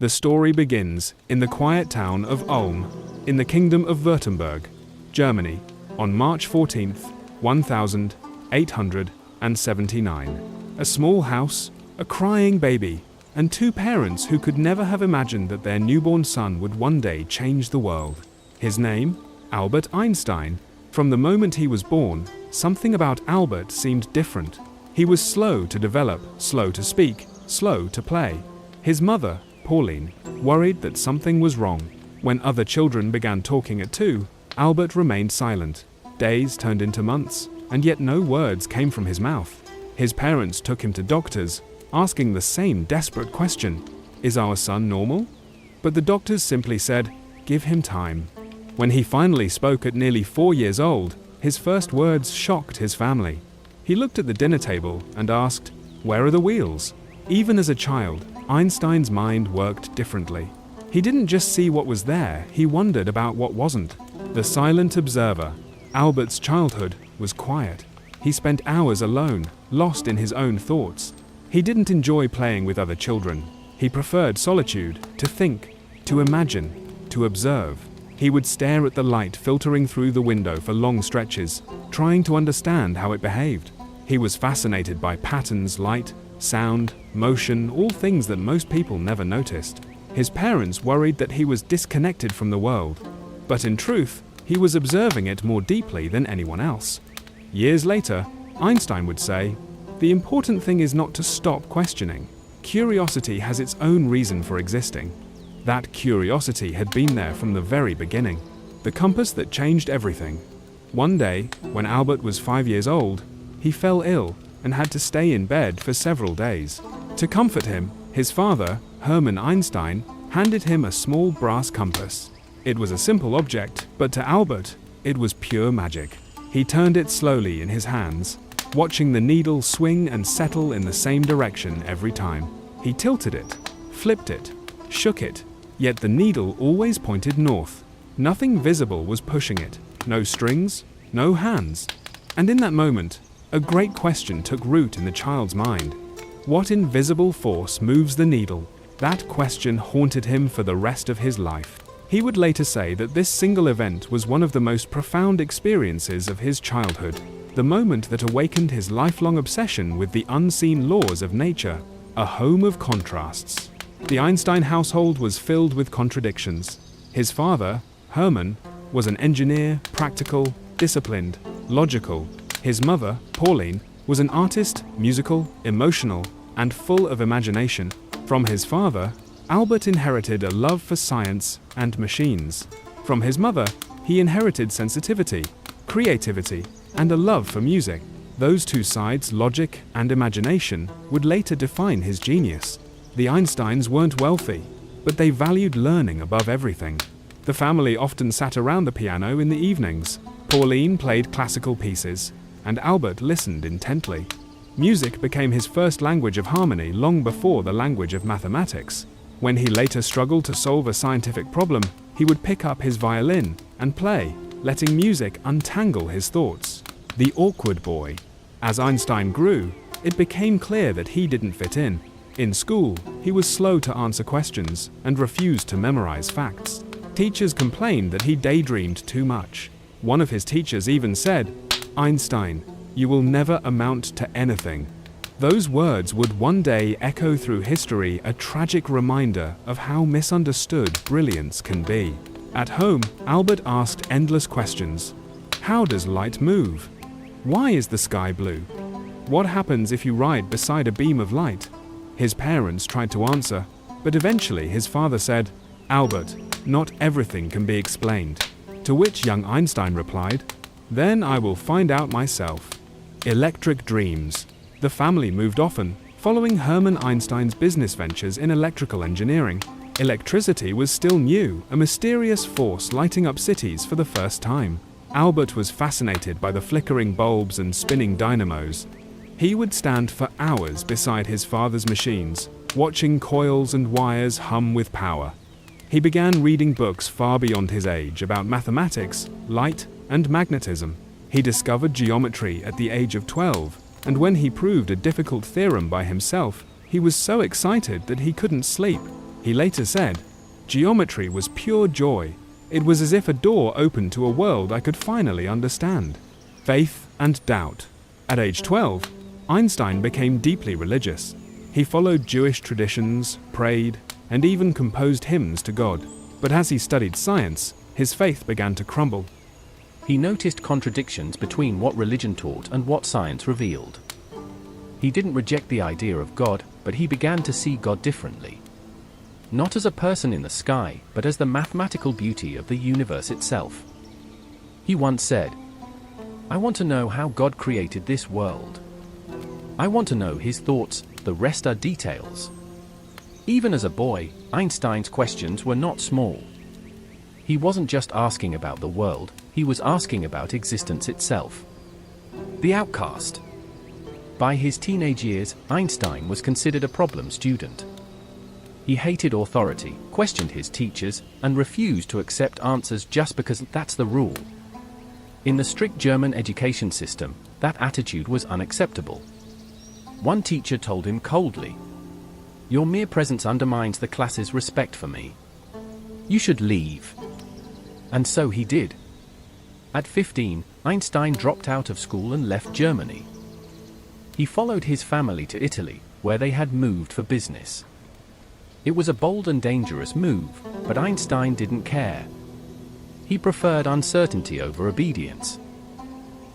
The story begins in the quiet town of Ulm, in the Kingdom of Württemberg, Germany, on March 14, 1879. A small house, a crying baby, and two parents who could never have imagined that their newborn son would one day change the world. His name? Albert Einstein. From the moment he was born, something about Albert seemed different. He was slow to develop, slow to speak, slow to play. His mother, Pauline, worried that something was wrong. When other children began talking at 2, Albert remained silent. Days turned into months, and yet no words came from his mouth. His parents took him to doctors, asking the same desperate question: "Is our son normal?" But the doctors simply said, "Give him time." When he finally spoke at nearly 4 years old, his first words shocked his family. He looked at the dinner table and asked, "Where are the wheels?" Even as a child, Einstein's mind worked differently. He didn't just see what was there, he wondered about what wasn't. The silent observer. Albert's childhood was quiet. He spent hours alone, lost in his own thoughts. He didn't enjoy playing with other children. He preferred solitude, to think, to imagine, to observe. He would stare at the light filtering through the window for long stretches, trying to understand how it behaved. He was fascinated by patterns, light, sound, motion, all things that most people never noticed. His parents worried that he was disconnected from the world, but in truth, he was observing it more deeply than anyone else. Years later, Einstein would say, "The important thing is not to stop questioning. Curiosity has its own reason for existing." That curiosity had been there from the very beginning, the compass that changed everything. One day, when Albert was 5 years old, he fell ill and had to stay in bed for several days. To comfort him, his father, Hermann Einstein, handed him a small brass compass. It was a simple object, but to Albert, it was pure magic. He turned it slowly in his hands, watching the needle swing and settle in the same direction every time. He tilted it, flipped it, shook it, yet the needle always pointed north. Nothing visible was pushing it, no strings, no hands. And in that moment, a great question took root in the child's mind. What invisible force moves the needle? That question haunted him for the rest of his life. He would later say that this single event was one of the most profound experiences of his childhood, the moment that awakened his lifelong obsession with the unseen laws of nature, a home of contrasts. The Einstein household was filled with contradictions. His father, Hermann, was an engineer, practical, disciplined, logical. His mother, Pauline, was an artist, musical, emotional, and full of imagination. From his father, Albert inherited a love for science and machines. From his mother, he inherited sensitivity, creativity, and a love for music. Those two sides, logic and imagination, would later define his genius. The Einsteins weren't wealthy, but they valued learning above everything. The family often sat around the piano in the evenings. Pauline played classical pieces, and Albert listened intently. Music became his first language of harmony long before the language of mathematics. When he later struggled to solve a scientific problem, he would pick up his violin and play, letting music untangle his thoughts. The awkward boy. As Einstein grew, it became clear that he didn't fit in. In school, he was slow to answer questions and refused to memorize facts. Teachers complained that he daydreamed too much. One of his teachers even said, "Einstein, you will never amount to anything." Those words would one day echo through history, a tragic reminder of how misunderstood brilliance can be. At home, Albert asked endless questions. How does light move? Why is the sky blue? What happens if you ride beside a beam of light? His parents tried to answer, but eventually his father said, "Albert, not everything can be explained." To which young Einstein replied, "Then I will find out myself." Electric dreams. The family moved often, following Hermann Einstein's business ventures in electrical engineering. Electricity was still new, a mysterious force lighting up cities for the first time. Albert was fascinated by the flickering bulbs and spinning dynamos. He would stand for hours beside his father's machines, watching coils and wires hum with power. He began reading books far beyond his age about mathematics, light, and magnetism. He discovered geometry at the age of 12, and when he proved a difficult theorem by himself, he was so excited that he couldn't sleep. He later said, "Geometry was pure joy. It was as if a door opened to a world I could finally understand." Faith and doubt. At age 12, Einstein became deeply religious. He followed Jewish traditions, prayed, and even composed hymns to God. But as he studied science, his faith began to crumble. He noticed contradictions between what religion taught and what science revealed. He didn't reject the idea of God, but he began to see God differently. Not as a person in the sky, but as the mathematical beauty of the universe itself. He once said, "I want to know how God created this world. I want to know his thoughts, the rest are details." Even as a boy, Einstein's questions were not small. He wasn't just asking about the world, he was asking about existence itself. The outcast. By his teenage years, Einstein was considered a problem student. He hated authority, questioned his teachers, and refused to accept answers just because that's the rule. In the strict German education system, that attitude was unacceptable. One teacher told him coldly, "Your mere presence undermines the class's respect for me. You should leave." And so he did. At 15, Einstein dropped out of school and left Germany. He followed his family to Italy, where they had moved for business. It was a bold and dangerous move, but Einstein didn't care. He preferred uncertainty over obedience.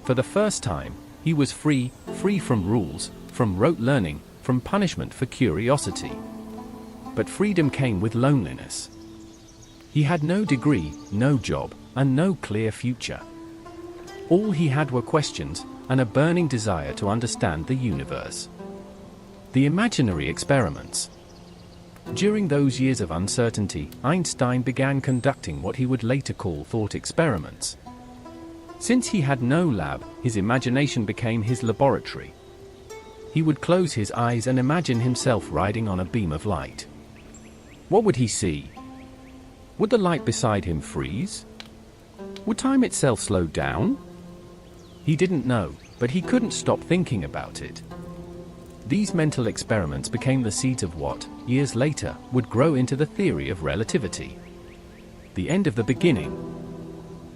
For the first time, he was free from rules, from rote learning, from punishment for curiosity. But freedom came with loneliness. He had no degree, no job, and no clear future. All he had were questions, and a burning desire to understand the universe. The imaginary experiments. During those years of uncertainty, Einstein began conducting what he would later call thought experiments. Since he had no lab, his imagination became his laboratory. He would close his eyes and imagine himself riding on a beam of light. What would he see? Would the light beside him freeze? Would time itself slow down? He didn't know, but he couldn't stop thinking about it. These mental experiments became the seeds of what, years later, would grow into the theory of relativity. The end of the beginning.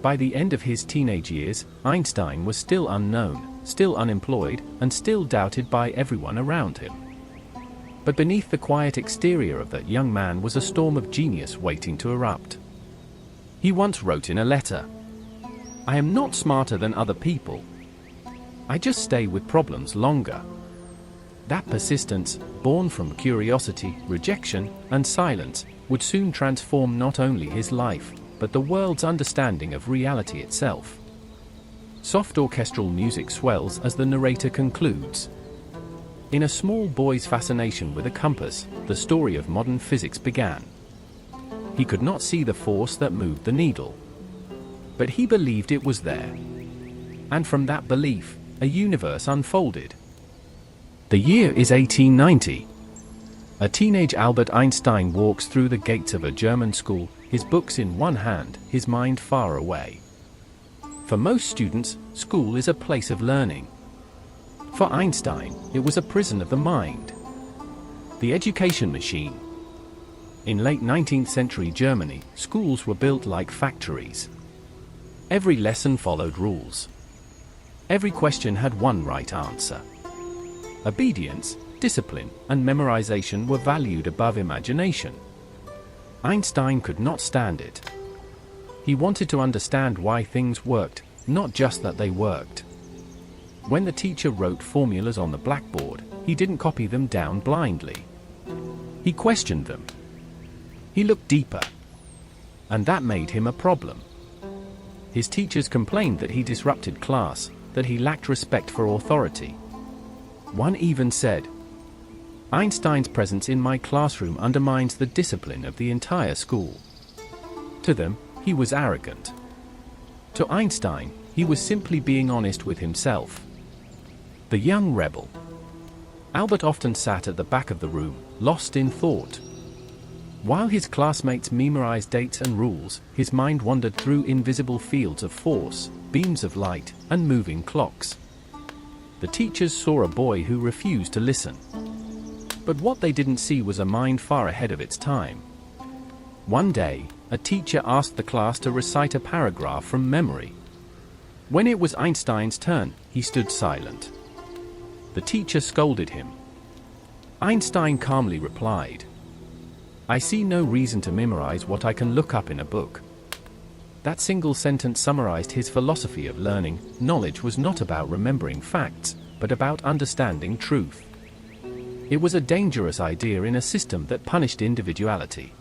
By the end of his teenage years, Einstein was still unknown, still unemployed, and still doubted by everyone around him. But beneath the quiet exterior of that young man was a storm of genius waiting to erupt. He once wrote in a letter, "I am not smarter than other people. I just stay with problems longer." That persistence, born from curiosity, rejection, and silence, would soon transform not only his life, but the world's understanding of reality itself. Soft orchestral music swells as the narrator concludes. In a small boy's fascination with a compass, the story of modern physics began. He could not see the force that moved the needle, but he believed it was there. And from that belief, a universe unfolded. The year is 1890. A teenage Albert Einstein walks through the gates of a German school, his books in one hand, his mind far away. For most students, school is a place of learning. For Einstein, it was a prison of the mind. The education machine. In late 19th century Germany, schools were built like factories. Every lesson followed rules. Every question had one right answer. Obedience, discipline, and memorization were valued above imagination. Einstein could not stand it. He wanted to understand why things worked, not just that they worked. When the teacher wrote formulas on the blackboard, he didn't copy them down blindly. He questioned them. He looked deeper. And that made him a problem. His teachers complained that he disrupted class, that he lacked respect for authority. One even said, "Einstein's presence in my classroom undermines the discipline of the entire school." To them, he was arrogant. To Einstein, he was simply being honest with himself. The young rebel. Albert often sat at the back of the room, lost in thought. While his classmates memorized dates and rules, his mind wandered through invisible fields of force, beams of light, and moving clocks. The teachers saw a boy who refused to listen. But what they didn't see was a mind far ahead of its time. One day, a teacher asked the class to recite a paragraph from memory. When it was Einstein's turn, he stood silent. The teacher scolded him. Einstein calmly replied, "I see no reason to memorize what I can look up in a book." That single sentence summarized his philosophy of learning. Knowledge was not about remembering facts, but about understanding truth. It was a dangerous idea in a system that punished individuality.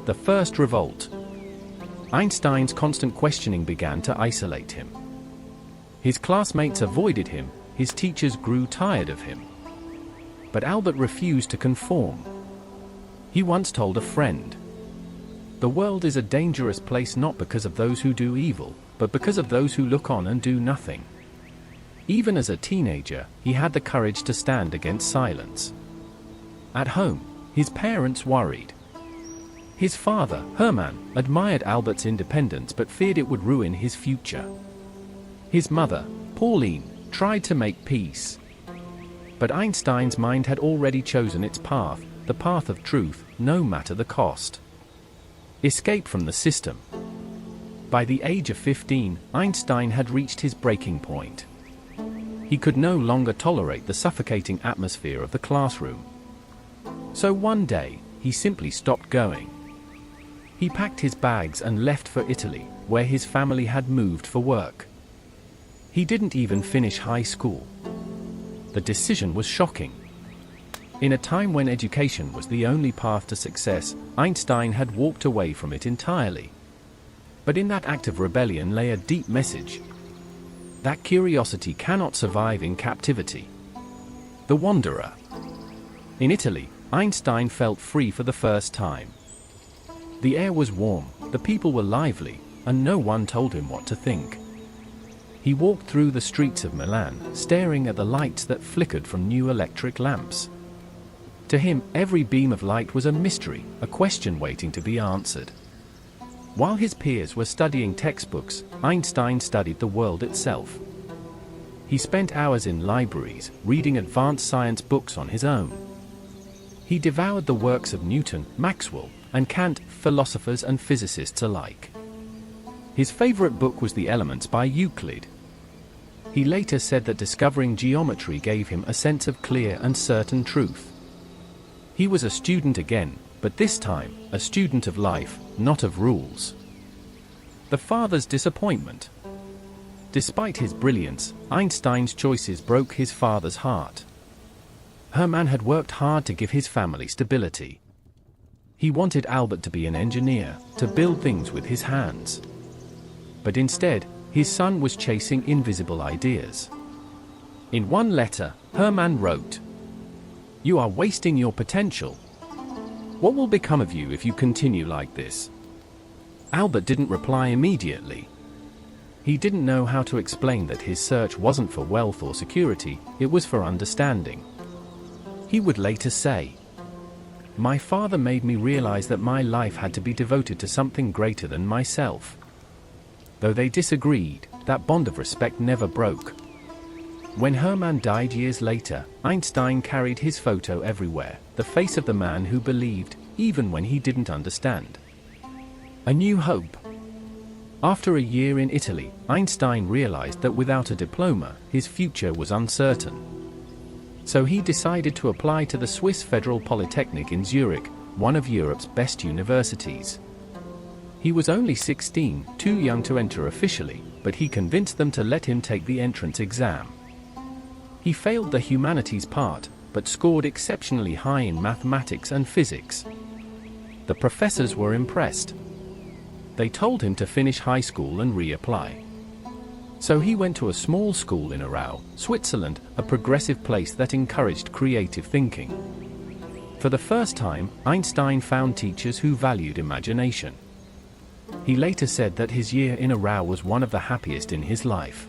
The first revolt. Einstein's constant questioning began to isolate him. His classmates avoided him, his teachers grew tired of him. But Albert refused to conform. He once told a friend, "The world is a dangerous place not because of those who do evil, but because of those who look on and do nothing." Even as a teenager, he had the courage to stand against silence. At home, his parents worried. His father, Hermann, admired Albert's independence but feared it would ruin his future. His mother, Pauline, tried to make peace. But Einstein's mind had already chosen its path, the path of truth, no matter the cost. Escape from the system. By the age of 15, Einstein had reached his breaking point. He could no longer tolerate the suffocating atmosphere of the classroom. So one day, he simply stopped going. He packed his bags and left for Italy, where his family had moved for work. He didn't even finish high school. The decision was shocking. In a time when education was the only path to success, Einstein had walked away from it entirely. But in that act of rebellion lay a deep message. That curiosity cannot survive in captivity. The Wanderer. In Italy, Einstein felt free for the first time. The air was warm, the people were lively, and no one told him what to think. He walked through the streets of Milan, staring at the lights that flickered from new electric lamps. To him, every beam of light was a mystery, a question waiting to be answered. While his peers were studying textbooks, Einstein studied the world itself. He spent hours in libraries, reading advanced science books on his own. He devoured the works of Newton, Maxwell, and Kant, philosophers and physicists alike. His favorite book was The Elements by Euclid. He later said that discovering geometry gave him a sense of clear and certain truth. He was a student again, but this time, a student of life, not of rules. The father's disappointment. Despite his brilliance, Einstein's choices broke his father's heart. Hermann had worked hard to give his family stability. He wanted Albert to be an engineer, to build things with his hands. But instead, his son was chasing invisible ideas. In one letter, Hermann wrote, "You are wasting your potential. What will become of you if you continue like this?" Albert didn't reply immediately. He didn't know how to explain that his search wasn't for wealth or security, it was for understanding. He would later say, "My father made me realize that my life had to be devoted to something greater than myself." Though they disagreed, that bond of respect never broke. When Hermann died years later, Einstein carried his photo everywhere, the face of the man who believed, even when he didn't understand. A new hope. After a year in Italy, Einstein realized that without a diploma, his future was uncertain. So he decided to apply to the Swiss Federal Polytechnic in Zurich, one of Europe's best universities. He was only 16, too young to enter officially, but he convinced them to let him take the entrance exam. He failed the humanities part, but scored exceptionally high in mathematics and physics. The professors were impressed. They told him to finish high school and reapply. So he went to a small school in Aarau, Switzerland, a progressive place that encouraged creative thinking. For the first time, Einstein found teachers who valued imagination. He later said that his year in Aarau was one of the happiest in his life.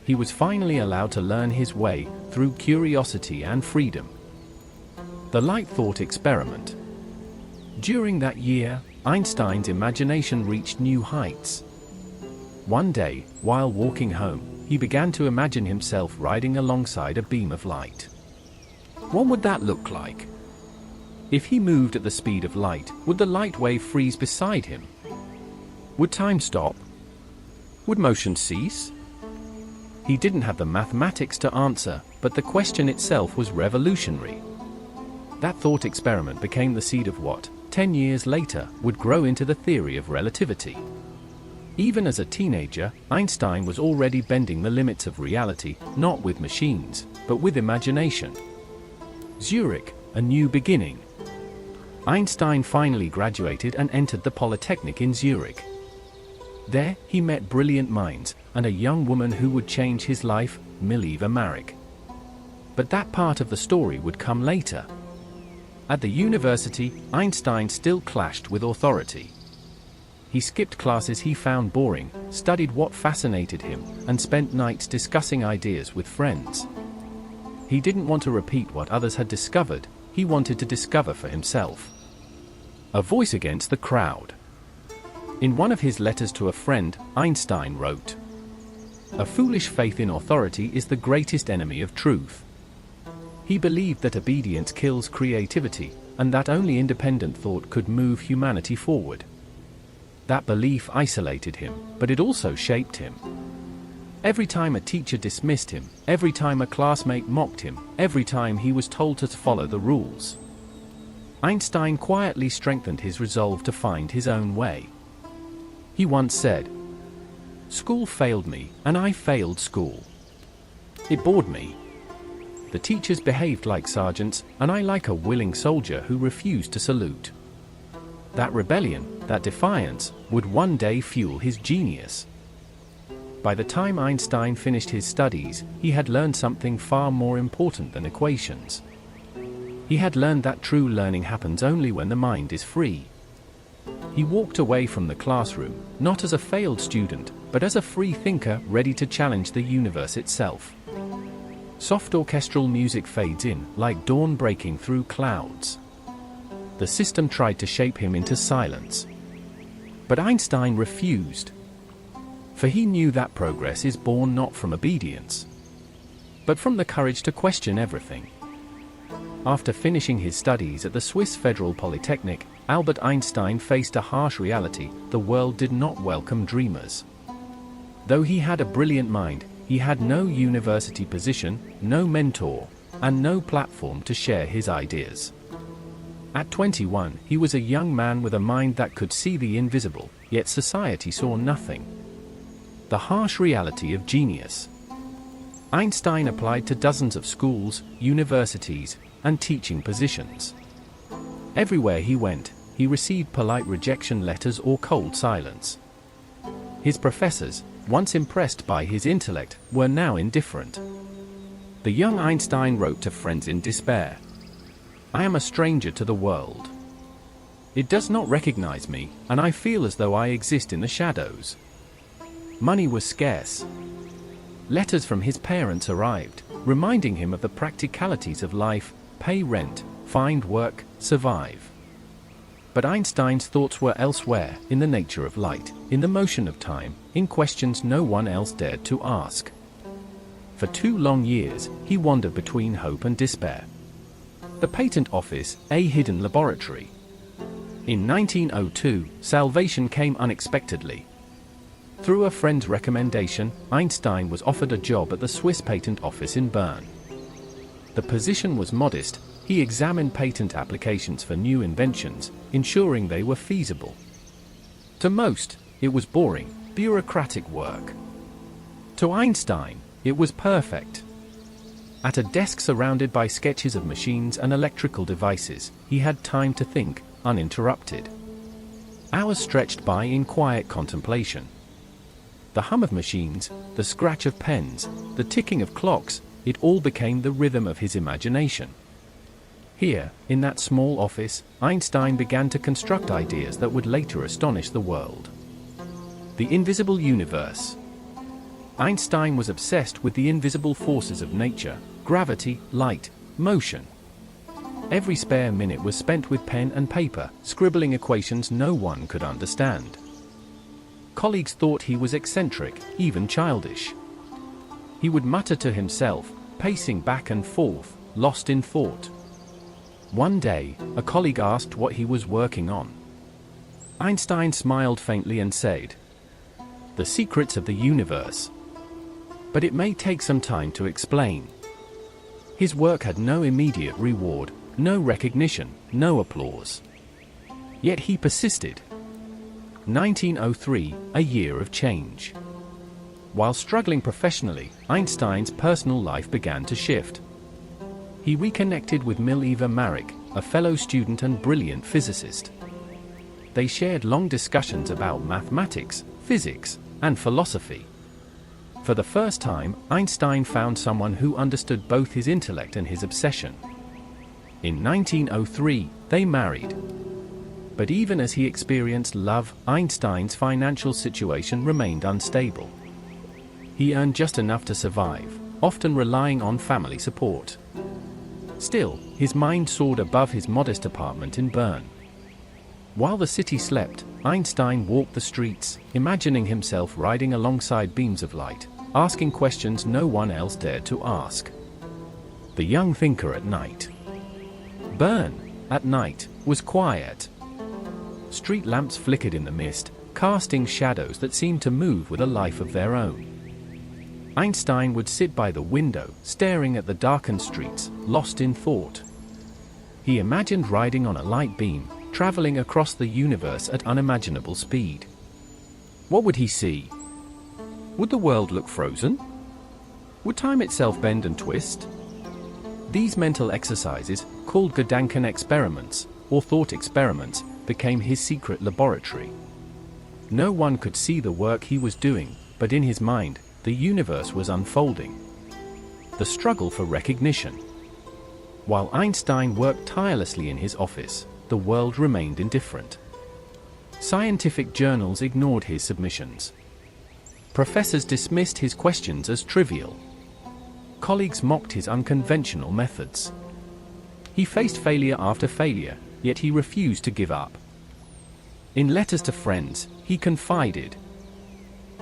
He was finally allowed to learn his way through curiosity and freedom. The light thought experiment. During that year, Einstein's imagination reached new heights. One day, while walking home, he began to imagine himself riding alongside a beam of light. What would that look like? If he moved at the speed of light, would the light wave freeze beside him? Would time stop? Would motion cease? He didn't have the mathematics to answer, but the question itself was revolutionary. That thought experiment became the seed of what, 10 years later, would grow into the theory of relativity. Even as a teenager, Einstein was already bending the limits of reality, not with machines, but with imagination. Zurich, a new beginning. Einstein finally graduated and entered the Polytechnic in Zurich. There, he met brilliant minds, and a young woman who would change his life, Mileva Maric. But that part of the story would come later. At the university, Einstein still clashed with authority. He skipped classes he found boring, studied what fascinated him, and spent nights discussing ideas with friends. He didn't want to repeat what others had discovered, he wanted to discover for himself. A voice against the crowd. In one of his letters to a friend, Einstein wrote, "A foolish faith in authority is the greatest enemy of truth." He believed that obedience kills creativity, and that only independent thought could move humanity forward. That belief isolated him, but it also shaped him. Every time a teacher dismissed him, every time a classmate mocked him, every time he was told to follow the rules, Einstein quietly strengthened his resolve to find his own way. He once said, "School failed me, and I failed school. It bored me. The teachers behaved like sergeants, and I like a willing soldier who refused to salute." That rebellion, that defiance, would one day fuel his genius. By the time Einstein finished his studies, he had learned something far more important than equations. He had learned that true learning happens only when the mind is free. He walked away from the classroom, not as a failed student, but as a free thinker ready to challenge the universe itself. Soft orchestral music fades in, like dawn breaking through clouds. The system tried to shape him into silence. But Einstein refused. For he knew that progress is born not from obedience, but from the courage to question everything. After finishing his studies at the Swiss Federal Polytechnic, Albert Einstein faced a harsh reality: the world did not welcome dreamers. Though he had a brilliant mind, he had no university position, no mentor, and no platform to share his ideas. At 21, he was a young man with a mind that could see the invisible, yet society saw nothing. The harsh reality of genius. Einstein applied to dozens of schools, universities, and teaching positions. Everywhere he went, he received polite rejection letters or cold silence. His professors, once impressed by his intellect, were now indifferent. The young Einstein wrote to friends in despair, "I am a stranger to the world. It does not recognize me, and I feel as though I exist in the shadows." Money was scarce. Letters from his parents arrived, reminding him of the practicalities of life: pay rent, find work, survive. But Einstein's thoughts were elsewhere, in the nature of light, in the motion of time, in questions no one else dared to ask. For 2 long years, he wandered between hope and despair. The patent office, a hidden laboratory. In 1902, salvation came unexpectedly. Through a friend's recommendation, Einstein was offered a job at the Swiss Patent Office in Bern. The position was modest. He examined patent applications for new inventions, ensuring they were feasible. To most, it was boring, bureaucratic work. To Einstein, it was perfect. At a desk surrounded by sketches of machines and electrical devices, he had time to think, uninterrupted. Hours stretched by in quiet contemplation. The hum of machines, the scratch of pens, the ticking of clocks, it all became the rhythm of his imagination. Here, in that small office, Einstein began to construct ideas that would later astonish the world. The invisible universe. Einstein was obsessed with the invisible forces of nature: gravity, light, motion. Every spare minute was spent with pen and paper, scribbling equations no one could understand. Colleagues thought he was eccentric, even childish. He would mutter to himself, pacing back and forth, lost in thought. One day, a colleague asked what he was working on. Einstein smiled faintly and said, "The secrets of the universe. But it may take some time to explain." His work had no immediate reward, no recognition, no applause. Yet he persisted. 1903, a year of change. While struggling professionally, Einstein's personal life began to shift. He reconnected with Mileva Maric, a fellow student and brilliant physicist. They shared long discussions about mathematics, physics, and philosophy. For the first time, Einstein found someone who understood both his intellect and his obsession. In 1903, they married. But even as he experienced love, Einstein's financial situation remained unstable. He earned just enough to survive, often relying on family support. Still, his mind soared above his modest apartment in Bern. While the city slept, Einstein walked the streets, imagining himself riding alongside beams of light, asking questions no one else dared to ask. The young thinker at night. Bern, at night, was quiet. Street lamps flickered in the mist, casting shadows that seemed to move with a life of their own. Einstein would sit by the window, staring at the darkened streets, lost in thought. He imagined riding on a light beam, traveling across the universe at unimaginable speed. What would he see? Would the world look frozen? Would time itself bend and twist? These mental exercises, called Gedanken experiments, or thought experiments, became his secret laboratory. No one could see the work he was doing, but in his mind, the universe was unfolding. The struggle for recognition. While Einstein worked tirelessly in his office, the world remained indifferent. Scientific journals ignored his submissions. Professors dismissed his questions as trivial. Colleagues mocked his unconventional methods. He faced failure after failure, yet he refused to give up. In letters to friends, he confided,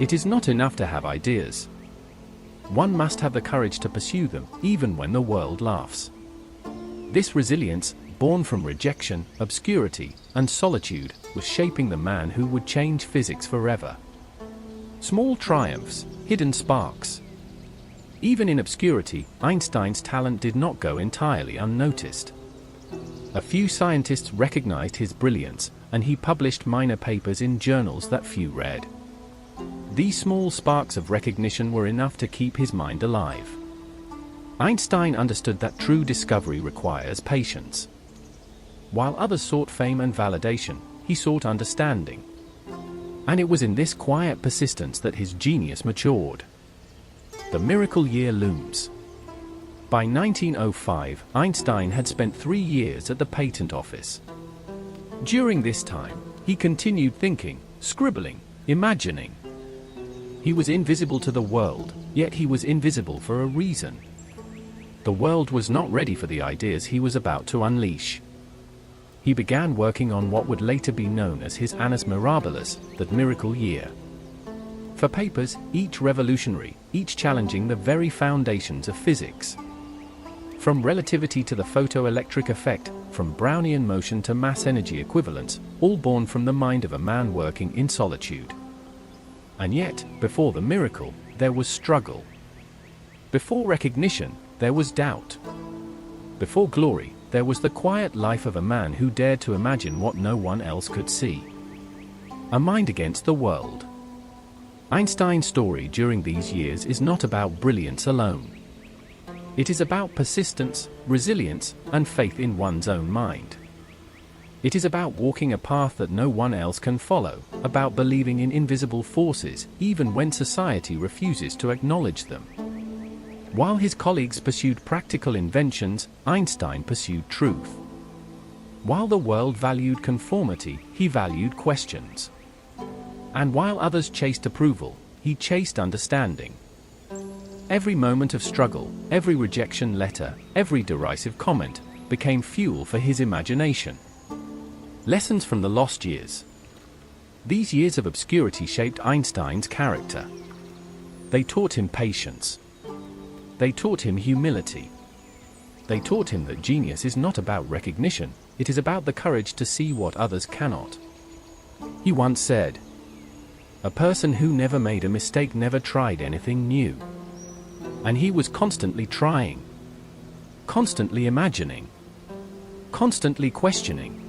"It is not enough to have ideas. One must have the courage to pursue them, even when the world laughs." This resilience, born from rejection, obscurity, and solitude, was shaping the man who would change physics forever. Small triumphs, hidden sparks. Even in obscurity, Einstein's talent did not go entirely unnoticed. A few scientists recognized his brilliance, and he published minor papers in journals that few read. These small sparks of recognition were enough to keep his mind alive. Einstein understood that true discovery requires patience. While others sought fame and validation, he sought understanding. And it was in this quiet persistence that his genius matured. The miracle year looms. By 1905, Einstein had spent 3 years at the patent office. During this time, he continued thinking, scribbling, imagining. He was invisible to the world, yet he was invisible for a reason. The world was not ready for the ideas he was about to unleash. He began working on what would later be known as his Annus Mirabilis, the miracle year. For papers, each revolutionary, each challenging the very foundations of physics. From relativity to the photoelectric effect, from Brownian motion to mass energy equivalence, all born from the mind of a man working in solitude. And yet, before the miracle, there was struggle. Before recognition, there was doubt. Before glory, there was the quiet life of a man who dared to imagine what no one else could see. A mind against the world. Einstein's story during these years is not about brilliance alone. It is about persistence, resilience, and faith in one's own mind. It is about walking a path that no one else can follow, about believing in invisible forces, even when society refuses to acknowledge them. While his colleagues pursued practical inventions, Einstein pursued truth. While the world valued conformity, he valued questions. And while others chased approval, he chased understanding. Every moment of struggle, every rejection letter, every derisive comment, became fuel for his imagination. Lessons from the lost years. These years of obscurity shaped Einstein's character. They taught him patience. They taught him humility. They taught him that genius is not about recognition, it is about the courage to see what others cannot. He once said, "A person who never made a mistake never tried anything new." And he was constantly trying, constantly imagining, constantly questioning.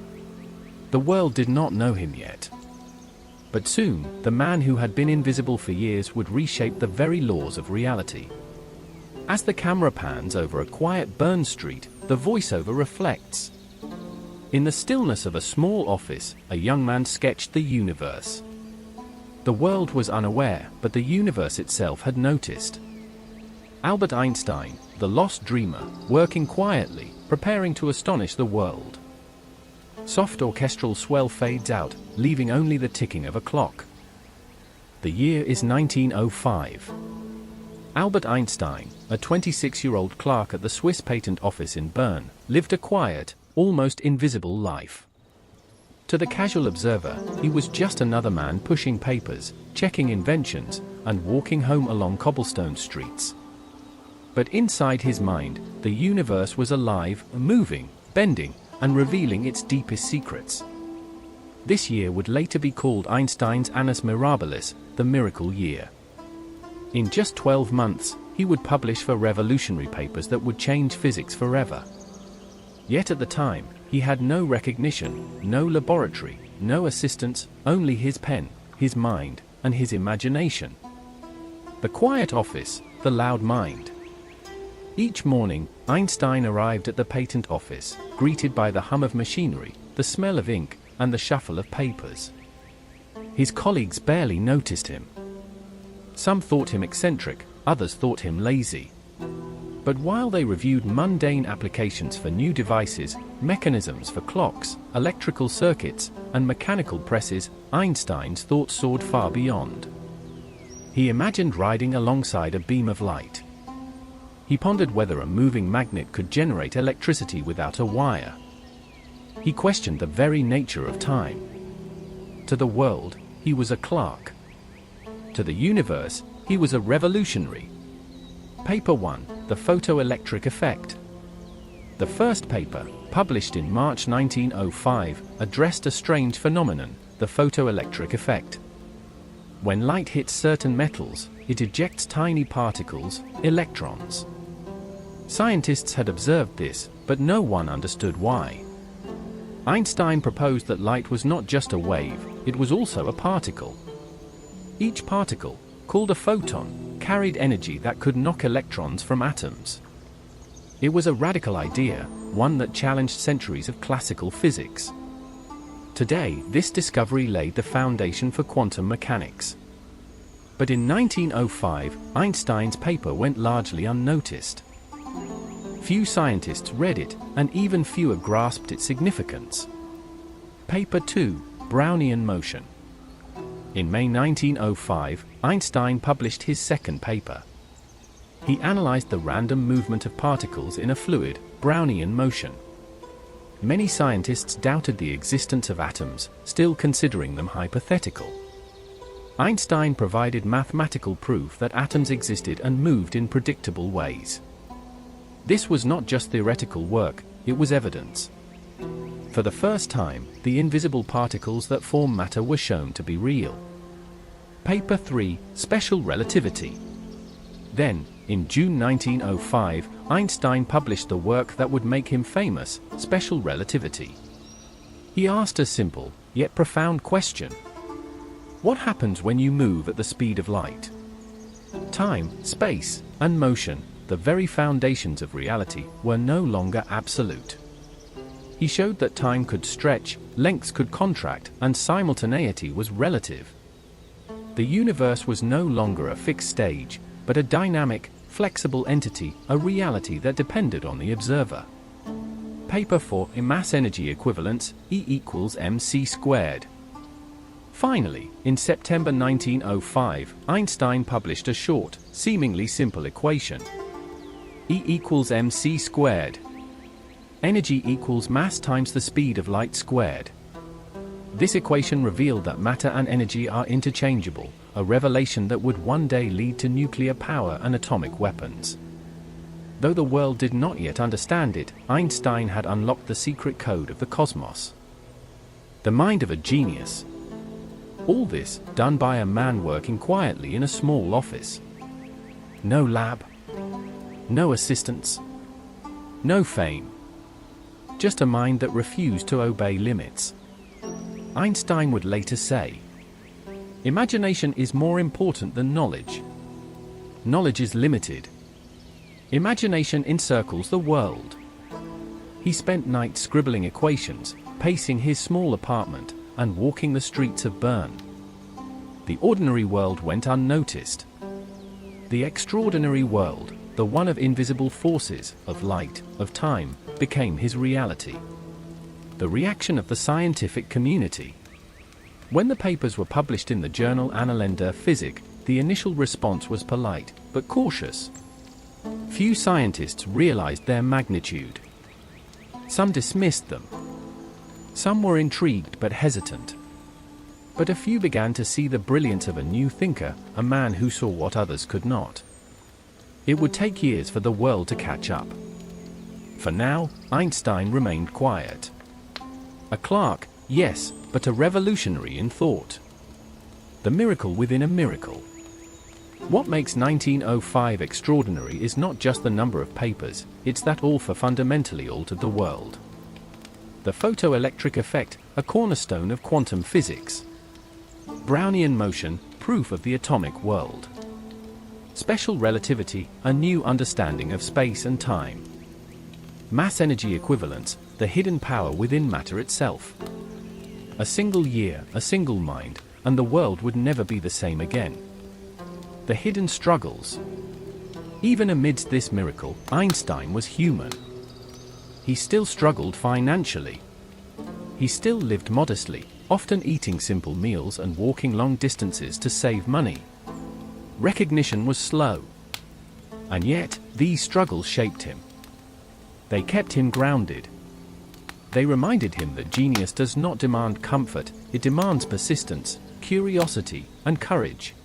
The world did not know him yet. But soon, the man who had been invisible for years would reshape the very laws of reality. As the camera pans over a quiet Burn Street, the voiceover reflects. In the stillness of a small office, a young man sketched the universe. The world was unaware, but the universe itself had noticed. Albert Einstein, the lost dreamer, working quietly, preparing to astonish the world. Soft orchestral swell fades out, leaving only the ticking of a clock. The year is 1905. Albert Einstein, a 26-year-old clerk at the Swiss patent office in Bern, lived a quiet, almost invisible life. To the casual observer, he was just another man pushing papers, checking inventions, and walking home along cobblestone streets. But inside his mind, the universe was alive, moving, bending, and revealing its deepest secrets. This year would later be called Einstein's Annus Mirabilis, the miracle year. In just 12 months, he would publish 4 revolutionary papers that would change physics forever. Yet at the time, he had no recognition, no laboratory, no assistants, only his pen, his mind, and his imagination. The quiet office, the loud mind. Each morning, Einstein arrived at the patent office, greeted by the hum of machinery, the smell of ink, and the shuffle of papers. His colleagues barely noticed him. Some thought him eccentric, others thought him lazy. But while they reviewed mundane applications for new devices, mechanisms for clocks, electrical circuits, and mechanical presses, Einstein's thoughts soared far beyond. He imagined riding alongside a beam of light. He pondered whether a moving magnet could generate electricity without a wire. He questioned the very nature of time. To the world, he was a clerk. To the universe, he was a revolutionary. Paper 1, The Photoelectric Effect. The first paper, published in March 1905, addressed a strange phenomenon, the photoelectric effect. When light hits certain metals, it ejects tiny particles, electrons. Scientists had observed this, but no one understood why. Einstein proposed that light was not just a wave, it was also a particle. Each particle, called a photon, carried energy that could knock electrons from atoms. It was a radical idea, one that challenged centuries of classical physics. Today, this discovery laid the foundation for quantum mechanics. But in 1905, Einstein's paper went largely unnoticed. Few scientists read it, and even fewer grasped its significance. Paper 2, Brownian Motion. In May 1905, Einstein published his second paper. He analyzed the random movement of particles in a fluid, Brownian motion. Many scientists doubted the existence of atoms, still considering them hypothetical. Einstein provided mathematical proof that atoms existed and moved in predictable ways. This was not just theoretical work, it was evidence. For the first time, the invisible particles that form matter were shown to be real. Paper 3, Special Relativity. Then, in June 1905, Einstein published the work that would make him famous, Special Relativity. He asked a simple, yet profound question. What happens when you move at the speed of light? Time, space, and motion, the very foundations of reality, were no longer absolute. He showed that time could stretch, lengths could contract, and simultaneity was relative. The universe was no longer a fixed stage, but a dynamic, flexible entity, a reality that depended on the observer. Paper 4, Mass Energy Equivalence, E equals mc squared. Finally, in September 1905, Einstein published a short, seemingly simple equation. E equals mc squared. Energy equals mass times the speed of light squared. This equation revealed that matter and energy are interchangeable, a revelation that would one day lead to nuclear power and atomic weapons. Though the world did not yet understand it, Einstein had unlocked the secret code of the cosmos. The mind of a genius. All this done by a man working quietly in a small office. No lab, no assistants, no fame. Just a mind that refused to obey limits. Einstein would later say, "Imagination is more important than knowledge. Knowledge is limited. Imagination encircles the world." He spent nights scribbling equations, pacing his small apartment, and walking the streets of Bern. The ordinary world went unnoticed. The extraordinary world, the one of invisible forces, of light, of time, became his reality. The reaction of the scientific community. When the papers were published in the journal Annalen der Physik, the initial response was polite, but cautious. Few scientists realized their magnitude. Some dismissed them. Some were intrigued but hesitant. But a few began to see the brilliance of a new thinker, a man who saw what others could not. It would take years for the world to catch up. For now, Einstein remained quiet. A clerk, yes, but a revolutionary in thought. The miracle within a miracle. What makes 1905 extraordinary is not just the number of papers, it's that author fundamentally altered the world. The photoelectric effect, a cornerstone of quantum physics. Brownian motion, proof of the atomic world. Special relativity, a new understanding of space and time. Mass energy equivalence, the hidden power within matter itself. A single year, a single mind, and the world would never be the same again. The hidden struggles. Even amidst this miracle, Einstein was human. He still struggled financially. He still lived modestly, often eating simple meals and walking long distances to save money. Recognition was slow. And yet, these struggles shaped him. They kept him grounded. They reminded him that genius does not demand comfort, it demands persistence, curiosity, and courage.